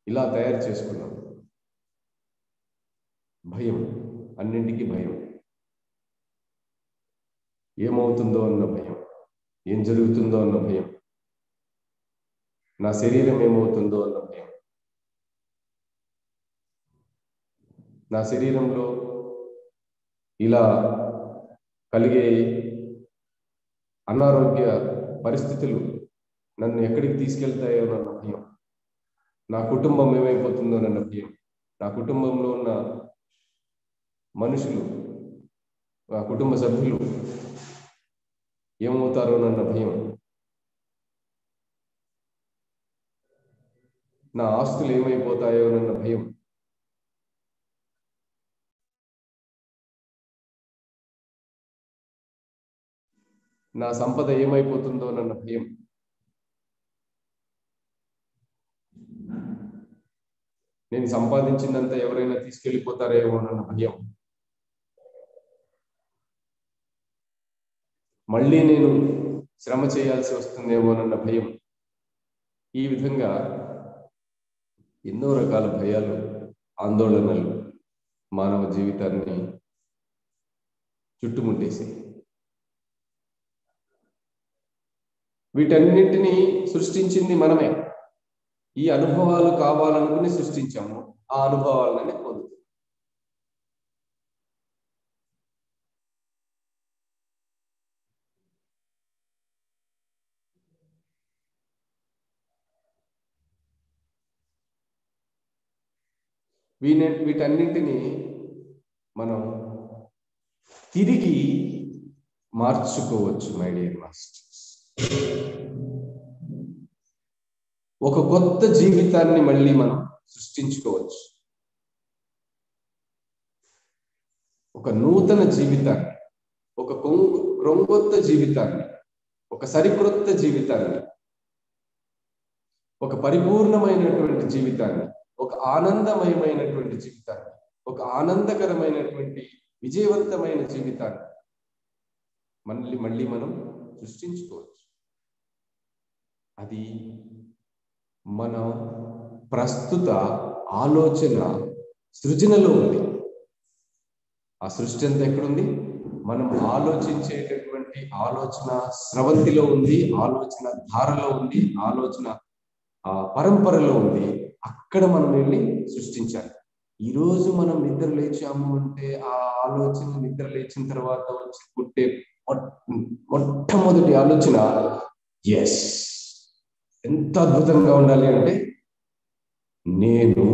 [SPEAKER 1] ఇలా తయారు చేసుకున్నాం. భయం, అన్నింటికీ భయం. ఏమవుతుందో అన్న భయం, ఏం జరుగుతుందో అన్న భయం, నా శరీరం ఏమవుతుందో అన్న భయం, నా శరీరంలో ఇలా కలిగే అనారోగ్య పరిస్థితులు నన్ను ఎక్కడికి తీసుకెళ్తాయో అన్న భయం, నా కుటుంబం ఏమైపోతుందో అన్న భయం, నా కుటుంబంలో ఉన్న మనుషులు, నా కుటుంబ సభ్యులు ఏమవుతారో అన్న భయం, నా ఆస్తులు ఏమైపోతాయో అన్న భయం, నా సంపద ఏమైపోతుందో అన్న భయం, నేను సంపాదించినంత ఎవరైనా తీసుకెళ్ళిపోతారేమో అన్న భయం, మళ్ళీ నేను శ్రమ చేయాల్సి వస్తుందేమోనన్న భయం. ఈ విధంగా ఎన్నో రకాల భయాలు, ఆందోళనలు మానవ జీవితాన్ని చుట్టుముట్టేసి వీటన్నింటినీ సృష్టించింది మనమే. ఈ అనుభవాలు కావాలనుకుని సృష్టించాము, ఆ అనుభవాలనే పొందుతాం. వీటన్నింటినీ మనం తిరిగి మార్చుకోవచ్చు మై డియర్ మాస్టర్స్. ఒక కొత్త జీవితాన్ని మళ్ళీ మనం సృష్టించుకోవచ్చు. ఒక నూతన జీవితాన్ని, ఒక క్రొంగొత్త జీవితాన్ని, ఒక సరికొత్త జీవితాన్ని, ఒక పరిపూర్ణమైనటువంటి జీవితాన్ని, ఒక ఆనందమయమైనటువంటి జీవితాన్ని, ఒక ఆనందకరమైనటువంటి విజయవంతమైన జీవితాన్ని మళ్ళీ మనం సృష్టించుకోవచ్చు. అది మన ప్రస్తుత ఆలోచన సృజనలో ఉంది. ఆ సృష్టి అంతా ఎక్కడుంది? మనం ఆలోచించేటటువంటి ఆలోచన స్రవంతిలో ఉంది, ఆలోచన ధారలో ఉంది, ఆలోచన పరంపరలో ఉంది. అక్కడ మనం వెళ్ళి సృష్టించాలి. ఈరోజు మనం నిద్ర లేచాము అంటే ఆ ఆలోచన నిద్ర లేచిన తర్వాత వచ్చి పుట్టే మొట్టమొదటి ఆలోచన ఎస్, ఎంత అద్భుతంగా ఉండాలి అంటే నేను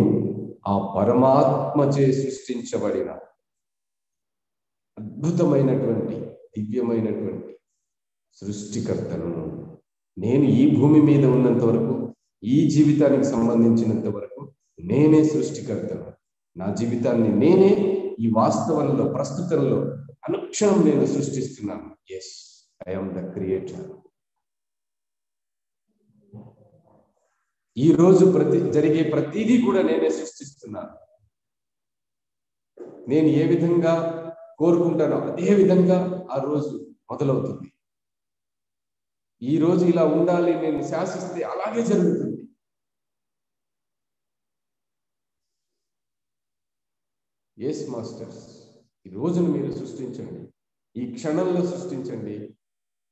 [SPEAKER 1] ఆ పరమాత్మచే సృష్టించబడిన అద్భుతమైనటువంటి దివ్యమైనటువంటి సృష్టికర్తను. నేను ఈ భూమి మీద ఉన్నంత వరకు, ఈ జీవితానికి సంబంధించినంత వరకు నేనే సృష్టికర్తను. నా జీవితాన్ని నేనే ఈ వాస్తవంలో, ప్రస్తుతంలో అనుక్షణం నేను సృష్టిస్తున్నాను. Yes, I am the creator. ఈ రోజు జరిగే ప్రతిదీ కూడా నేనే సృష్టిస్తున్నాను. నేను ఏ విధంగా కోరుకుంటానో అదే విధంగా ఆ రోజు మొదలవుతుంది. ఈ రోజు ఇలా ఉండాలి నేను శాసిస్తే అలాగే జరుగుతుంది. ఎస్ మాస్టర్స్, ఈ రోజును మీరు సృష్టించండి, ఈ క్షణంలో సృష్టించండి,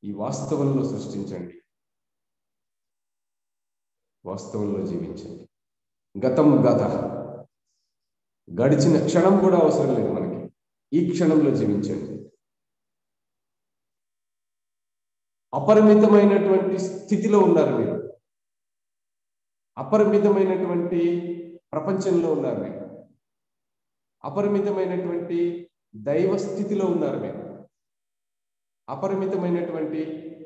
[SPEAKER 1] ఈ వాస్తవంలో సృష్టించండి, వాస్తవంలో జీవించండి. గతం గత, గడిచిన క్షణం కూడా అవసరం లేదు మనకి, ఈ క్షణంలో జీవించండి. అపరిమితమైనటువంటి స్థితిలో ఉన్నారు మీరు, అపరిమితమైనటువంటి ప్రపంచంలో ఉన్నారు మీరు, అపరిమితమైనటువంటి దైవ స్థితిలో ఉన్నారు మీరు, అపరిమితమైనటువంటి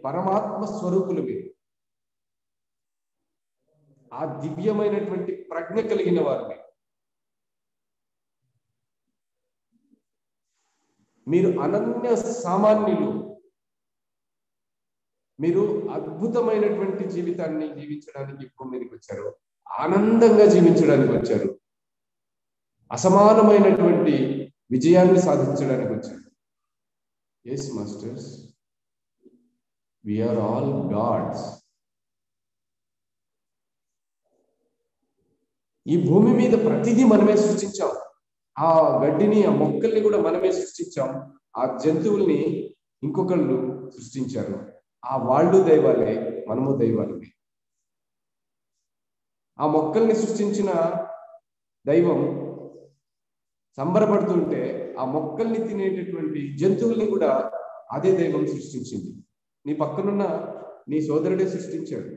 [SPEAKER 1] పరమాత్మ స్వరూపులు మీరు, ఆ దివ్యమైనటువంటి ప్రజ్ఞ కలిగిన వారు మీరు అనన్య సామాన్యులు. మీరు అద్భుతమైనటువంటి జీవితాన్ని జీవించడానికి ఇప్పుడు మీదకి వచ్చారు, ఆనందంగా జీవించడానికి వచ్చారు, అసమానమైనటువంటి విజయాన్ని సాధించడానికి వచ్చారు. Yes masters, we are all gods. ఈ భూమి మీద ప్రతిదీ మనమే సృష్టించాం. ఆ గడ్డిని, ఆ మొక్కల్ని కూడా మనమే సృష్టించాం. ఆ జంతువుల్ని ఇంకొకళ్ళు సృష్టించారు. ఆ వాళ్ళు దైవాలే, మనము దైవాలే. ఆ మొక్కల్ని సృష్టించిన దైవం సంబరపడుతుంటే ఆ మొక్కల్ని తినేటటువంటి జంతువుల్ని కూడా అదే దైవం సృష్టించింది. నీ పక్కనున్న నీ సోదరుడే సృష్టించాడు.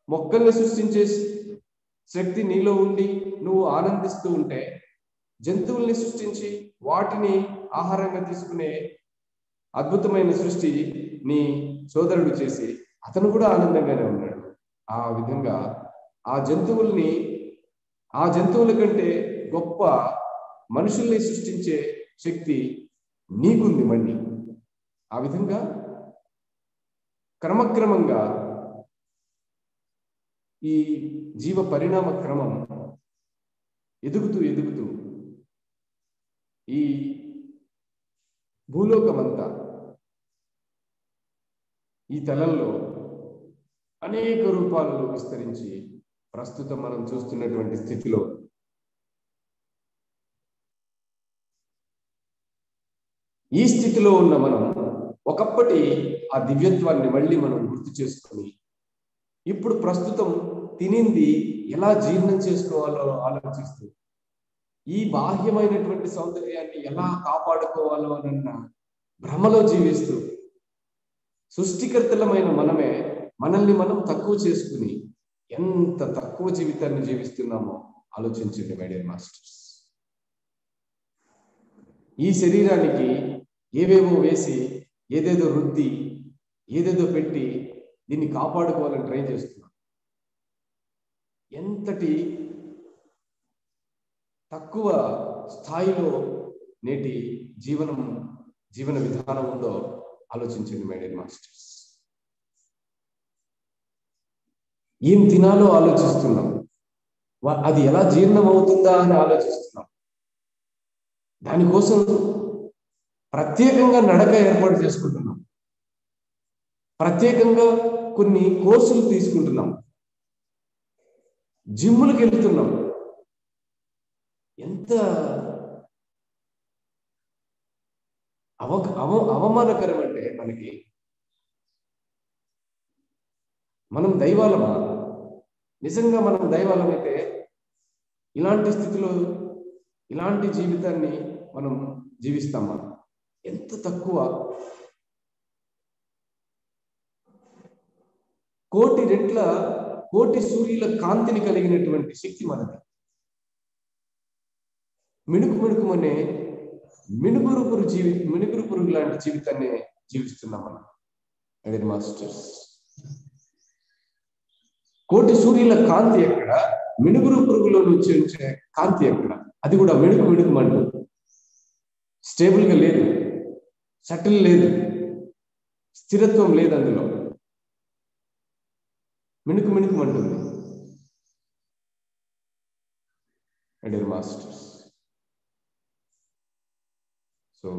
[SPEAKER 1] మొక్కల్ని సృష్టించే శక్తి నీలో ఉండి నువ్వు ఆనందిస్తూ ఉంటే, జంతువుల్ని సృష్టించి వాటిని ఆహారంగా తీసుకునే అద్భుతమైన సృష్టి నీ సోదరుడు చేసి అతను కూడా ఆనందంగానే ఉన్నాడు. ఆ విధంగా ఆ జంతువుల కంటే గొప్ప మనుషుల్ని సృష్టించే శక్తి నీకుంది మళ్ళీ. ఆ విధంగా క్రమక్రమంగా ఈ జీవ పరిణామ క్రమం ఎదుగుతూ ఎదుగుతూ ఈ భూలోకమంతా, ఈ తలంలో అనేక రూపాలలో విస్తరించి ప్రస్తుతం మనం చూస్తున్నటువంటి స్థితిలో ఈ స్థితిలో ఉన్న మనం ఒకప్పటి ఆ దివ్యత్వాన్ని మళ్ళీ మనం గుర్తు చేసుకొని ఇప్పుడు ప్రస్తుతం తినింది ఎలా జీర్ణం చేసుకోవాలో ఆలోచిస్తూ, ఈ బాహ్యమైనటువంటి సౌందర్యాన్ని ఎలా కాపాడుకోవాలో అన్న భ్రమలో జీవిస్తూ, సృష్టికర్తలమైన మనమే మనల్ని మనం తక్కువ చేసుకుని ఎంత తక్కువ జీవితాన్ని జీవిస్తున్నామో ఆలోచించండి మై డియర్ మాస్టర్స్. ఈ శరీరానికి ఏవేవో వేసి, ఏదేదో రుద్ది, ఏదేదో పెట్టి దీన్ని కాపాడుకోవాలని ట్రై చేస్తున్నాం. ఎంతటి తక్కువ స్థాయిలో నేటి జీవన విధానం ఉందో ఆలోచించండి మై డియర్ మాస్టర్స్. ఏం తినాలో ఆలోచిస్తున్నాం, అది ఎలా జీర్ణం అవుతుందా అని ఆలోచిస్తున్నాం. దానికోసం ప్రత్యేకంగా నడక ఏర్పాటు చేసుకుంటున్నాం, ప్రత్యేకంగా కొన్ని కోర్సులు తీసుకుంటున్నాం, జిమ్ములకు వెళ్తున్నాం. ఎంత అవమానకరం అంటే మనకి, మనం దైవాలమా? నిజంగా మనం దైవాలమైతే ఇలాంటి స్థితిలో ఇలాంటి జీవితాన్ని మనం జీవిస్తామా? ఎంత తక్కువ. కోటి రెట్ల, కోటి సూర్యుల కాంతిని కలిగినటువంటి శక్తి మనది. మిణుకుమనే మినుగురు పురుగు లాంటి జీవితాన్ని జీవిస్తున్నాం మనం. అదే మాస్టర్స్, కోటి సూర్యుల కాంతి ఎక్కడ, మినుగురు పురుగులో నుంచి వచ్చే కాంతి ఎక్కడ? అది కూడా మిణుకుమంటూ స్టేబుల్ గా లేదు, సటిల్ లేదు, స్థిరత్వం లేదు అందులో. మిణుకు మిణుకుమంటుంది. My dear masters, so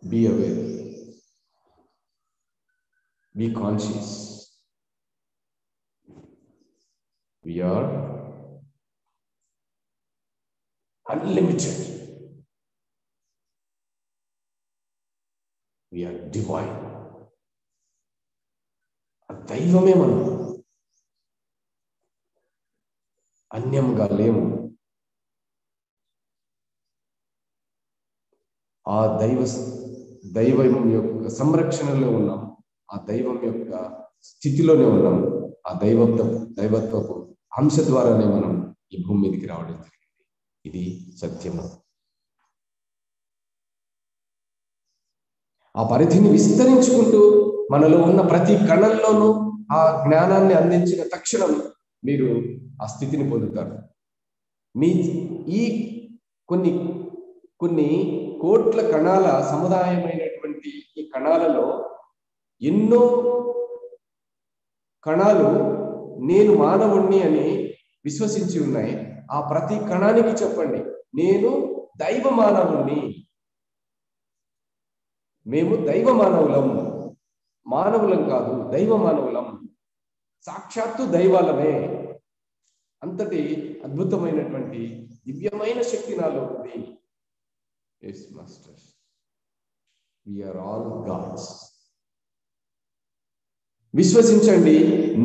[SPEAKER 1] be aware, be conscious. We are unlimited. We are divine. దైవమే మనం, అన్యంగా లేము. ఆ దైవం యొక్క సంరక్షణలో ఉన్నాం, ఆ దైవం యొక్క స్థితిలోనే ఉన్నాం. ఆ దైవత్వపు అంశ ద్వారానే మనం ఈ భూమి మీదకి రావడం జరిగింది. ఇది సత్యము. ఆ పరిధిని విస్తరించుకుంటూ మనలో ఉన్న ప్రతి కణంలోనూ ఆ జ్ఞానాన్ని అందించిన తక్షణం మీరు ఆ స్థితిని పొందుతారు. మీ ఈ కొన్ని కోట్ల కణాల సముదాయమైనటువంటి ఈ కణాలలో ఎన్నో కణాలు నేను మానవుణ్ణి అని విశ్వసించి ఉన్నాయి. ఆ ప్రతి కణానికి చెప్పండి, నేను దైవ మానవుణ్ణి. మేము దైవ మానవులం, మానవులం కాదు, దైవ మానవులం, సాక్షాత్తు దైవాలమే. అంతటి అద్భుతమైనటువంటి దివ్యమైన శక్తి నాలో ఉంది. Yes masters, we are all gods. విశ్వసించండి,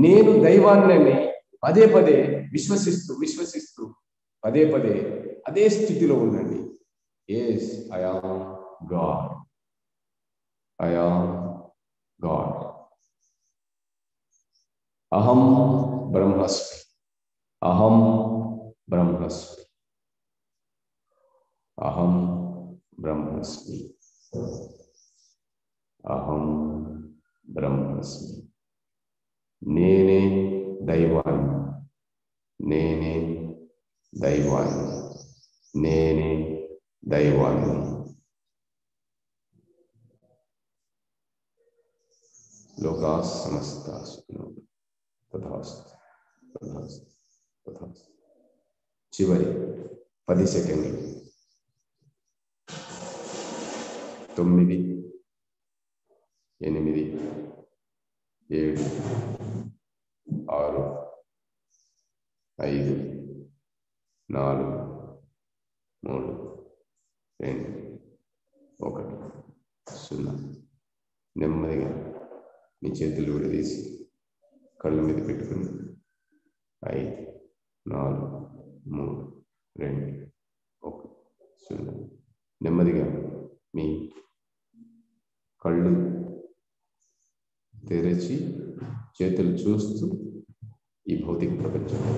[SPEAKER 1] నేను దైవాన్ని పదే పదే విశ్వసిస్తూ పదే పదే అదే స్థితిలో ఉండండి. Yes, I am God, I am God. అహం బ్రహ్మస్మి, అహం బ్రహ్మస్మి, అహం బ్రహ్మస్మి, అహం బ్రహ్మస్మి. నేనే దైవాన్ని, నేనే దైవాన్ని, నేనే దైవాన్ని. లోకా సమస్తా సుఖినో తథాస్తు, తథాస్తు, తథాస్తు. చివరి 10 సెకండ్లు. 9, 8, 7, 6, 5, 4, 3, 2, 1, 0. నెమ్మదిగా మీ చేతులు విడదీసి కళ్ళ మీద పెట్టుకుని 5, 4, 3, 2, 1, 0. నెమ్మదిగా మీ కళ్ళు తెరచి చేతులు చూస్తూ ఈ భౌతిక ప్రపంచంలో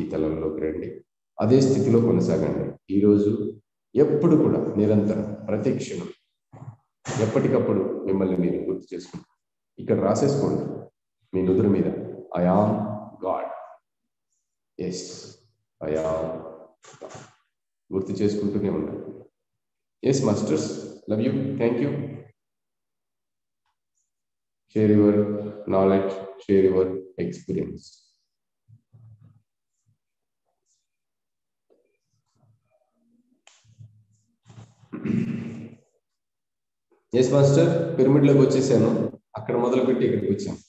[SPEAKER 1] ఈ తలంలోకి రండి. అదే స్థితిలో కొనసాగండి. ఈరోజు ఎప్పుడు కూడా నిరంతరం ప్రతి క్షణం ఎప్పటికప్పుడు మిమ్మల్ని మీరు గుర్తు చేసుకుంటారు. ఇక్కడ రాసేసుకోండి మీ నుదురు మీద, I am god. Yes, I am god. గుర్తు చేసుకుంటూనే ఉండండి. Yes masters, love you, thank you. Share your knowledge, share your experience. Yes master, పిరమిడ్లోకి వచ్చేసాను. అక్కడ మొదలుపెట్టి ఇక్కడికి వచ్చాను.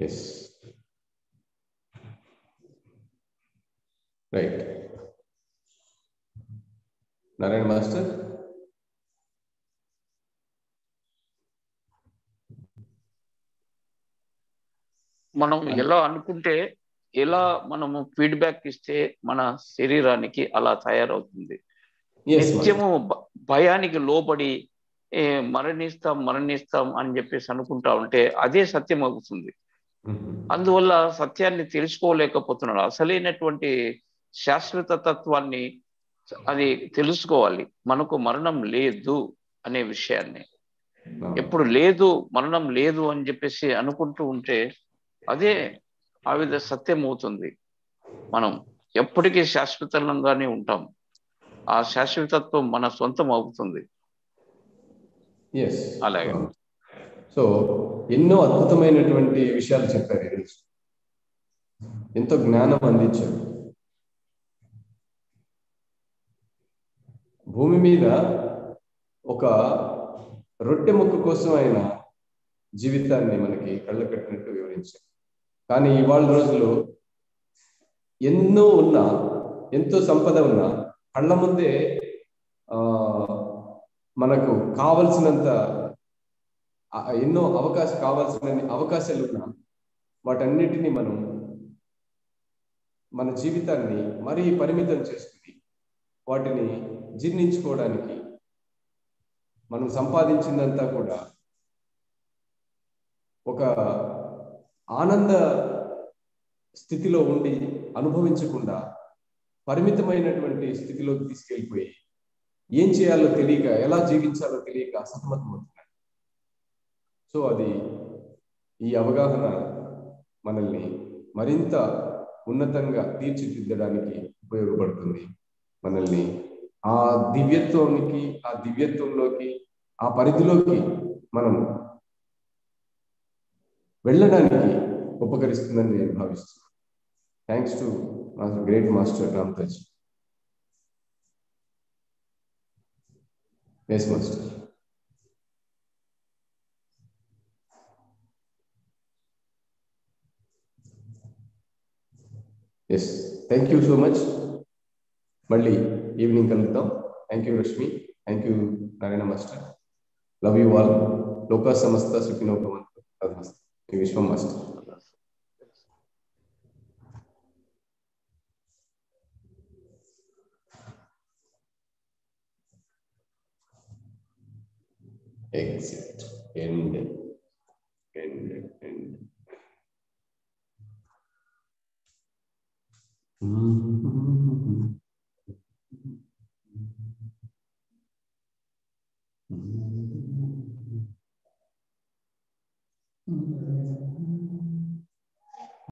[SPEAKER 1] Yes, right. నారాయణ మాస్టర్,
[SPEAKER 2] మనం ఎలా అనుకుంటే, ఎలా మనము ఫీడ్బ్యాక్ ఇస్తే మన శరీరానికి అలా తయారవుతుంది. నిత్యము భయానికి లోబడి మరణిస్తాం అని చెప్పేసి అనుకుంటా ఉంటే అదే సత్యం అవుతుంది. అందువల్ల సత్యాన్ని తెలుసుకోలేకపోతున్నాడు. అసలైనటువంటి శాశ్వత తత్వాన్ని అది తెలుసుకోవాలి. మనకు మరణం లేదు అనే విషయాన్ని. ఎప్పుడు లేదు, మరణం లేదు అని చెప్పేసి అనుకుంటూ ఉంటే అదే ఆ విధ సత్యం అవుతుంది. మనం ఎప్పటికీ శాశ్వతంగానే ఉంటాం. ఆ శాశ్వతత్వం మన సొంతం అవుతుంది. అలాగే.
[SPEAKER 1] సో ఎన్నో అద్భుతమైనటువంటి విషయాలు చెప్పారు ఈరోజు, ఎంతో జ్ఞానం అందించారు. భూమి మీద ఒక రొట్టె ముక్క కోసం ఆయన జీవితాన్ని మనకి కళ్ళ కట్టినట్టు వివరించారు. కానీ ఇవాళ రోజుల్లో ఎన్నో ఉన్నా, ఎంతో సంపద ఉన్నా, కళ్ళ ముందే మనకు కావలసినంత ఎన్నో కావాల్సిన అవకాశాలు ఉన్నా వాటన్నిటినీ మనం మన జీవితాన్ని మరీ పరిమితం చేసుకుని వాటిని జీర్ణించుకోవడానికి మనం సంపాదించిందంతా కూడా ఒక ఆనంద స్థితిలో ఉండి అనుభవించకుండా పరిమితమైనటువంటి స్థితిలోకి తీసుకెళ్ళిపోయి ఏం చేయాలో తెలియక, ఎలా జీవించాలో తెలియక సతమతమవుతున్నారు. సో అది ఈ అవగాహన మనల్ని మరింత ఉన్నతంగా తీర్చిదిద్దడానికి ఉపయోగపడుతుంది. మనల్ని ఆ దివ్యత్వంలోకి, ఆ పరిధిలోకి మనం వెళ్ళడానికి ఉపకరిస్తుందని నేను భావిస్తున్నాను. Thanks to great master Ramtaj. Yes master. Yes, thank you so much. మళ్ళీ ఈవినింగ్ కలుద్దాం. Thank you Rashmi, thank you Narayana master. Love you all. లోకా సమస్త సుఖినో భవంతు. తథాస్తు. మీ విశ్వం మాస్టర్. Exit. End. Mm-hmm.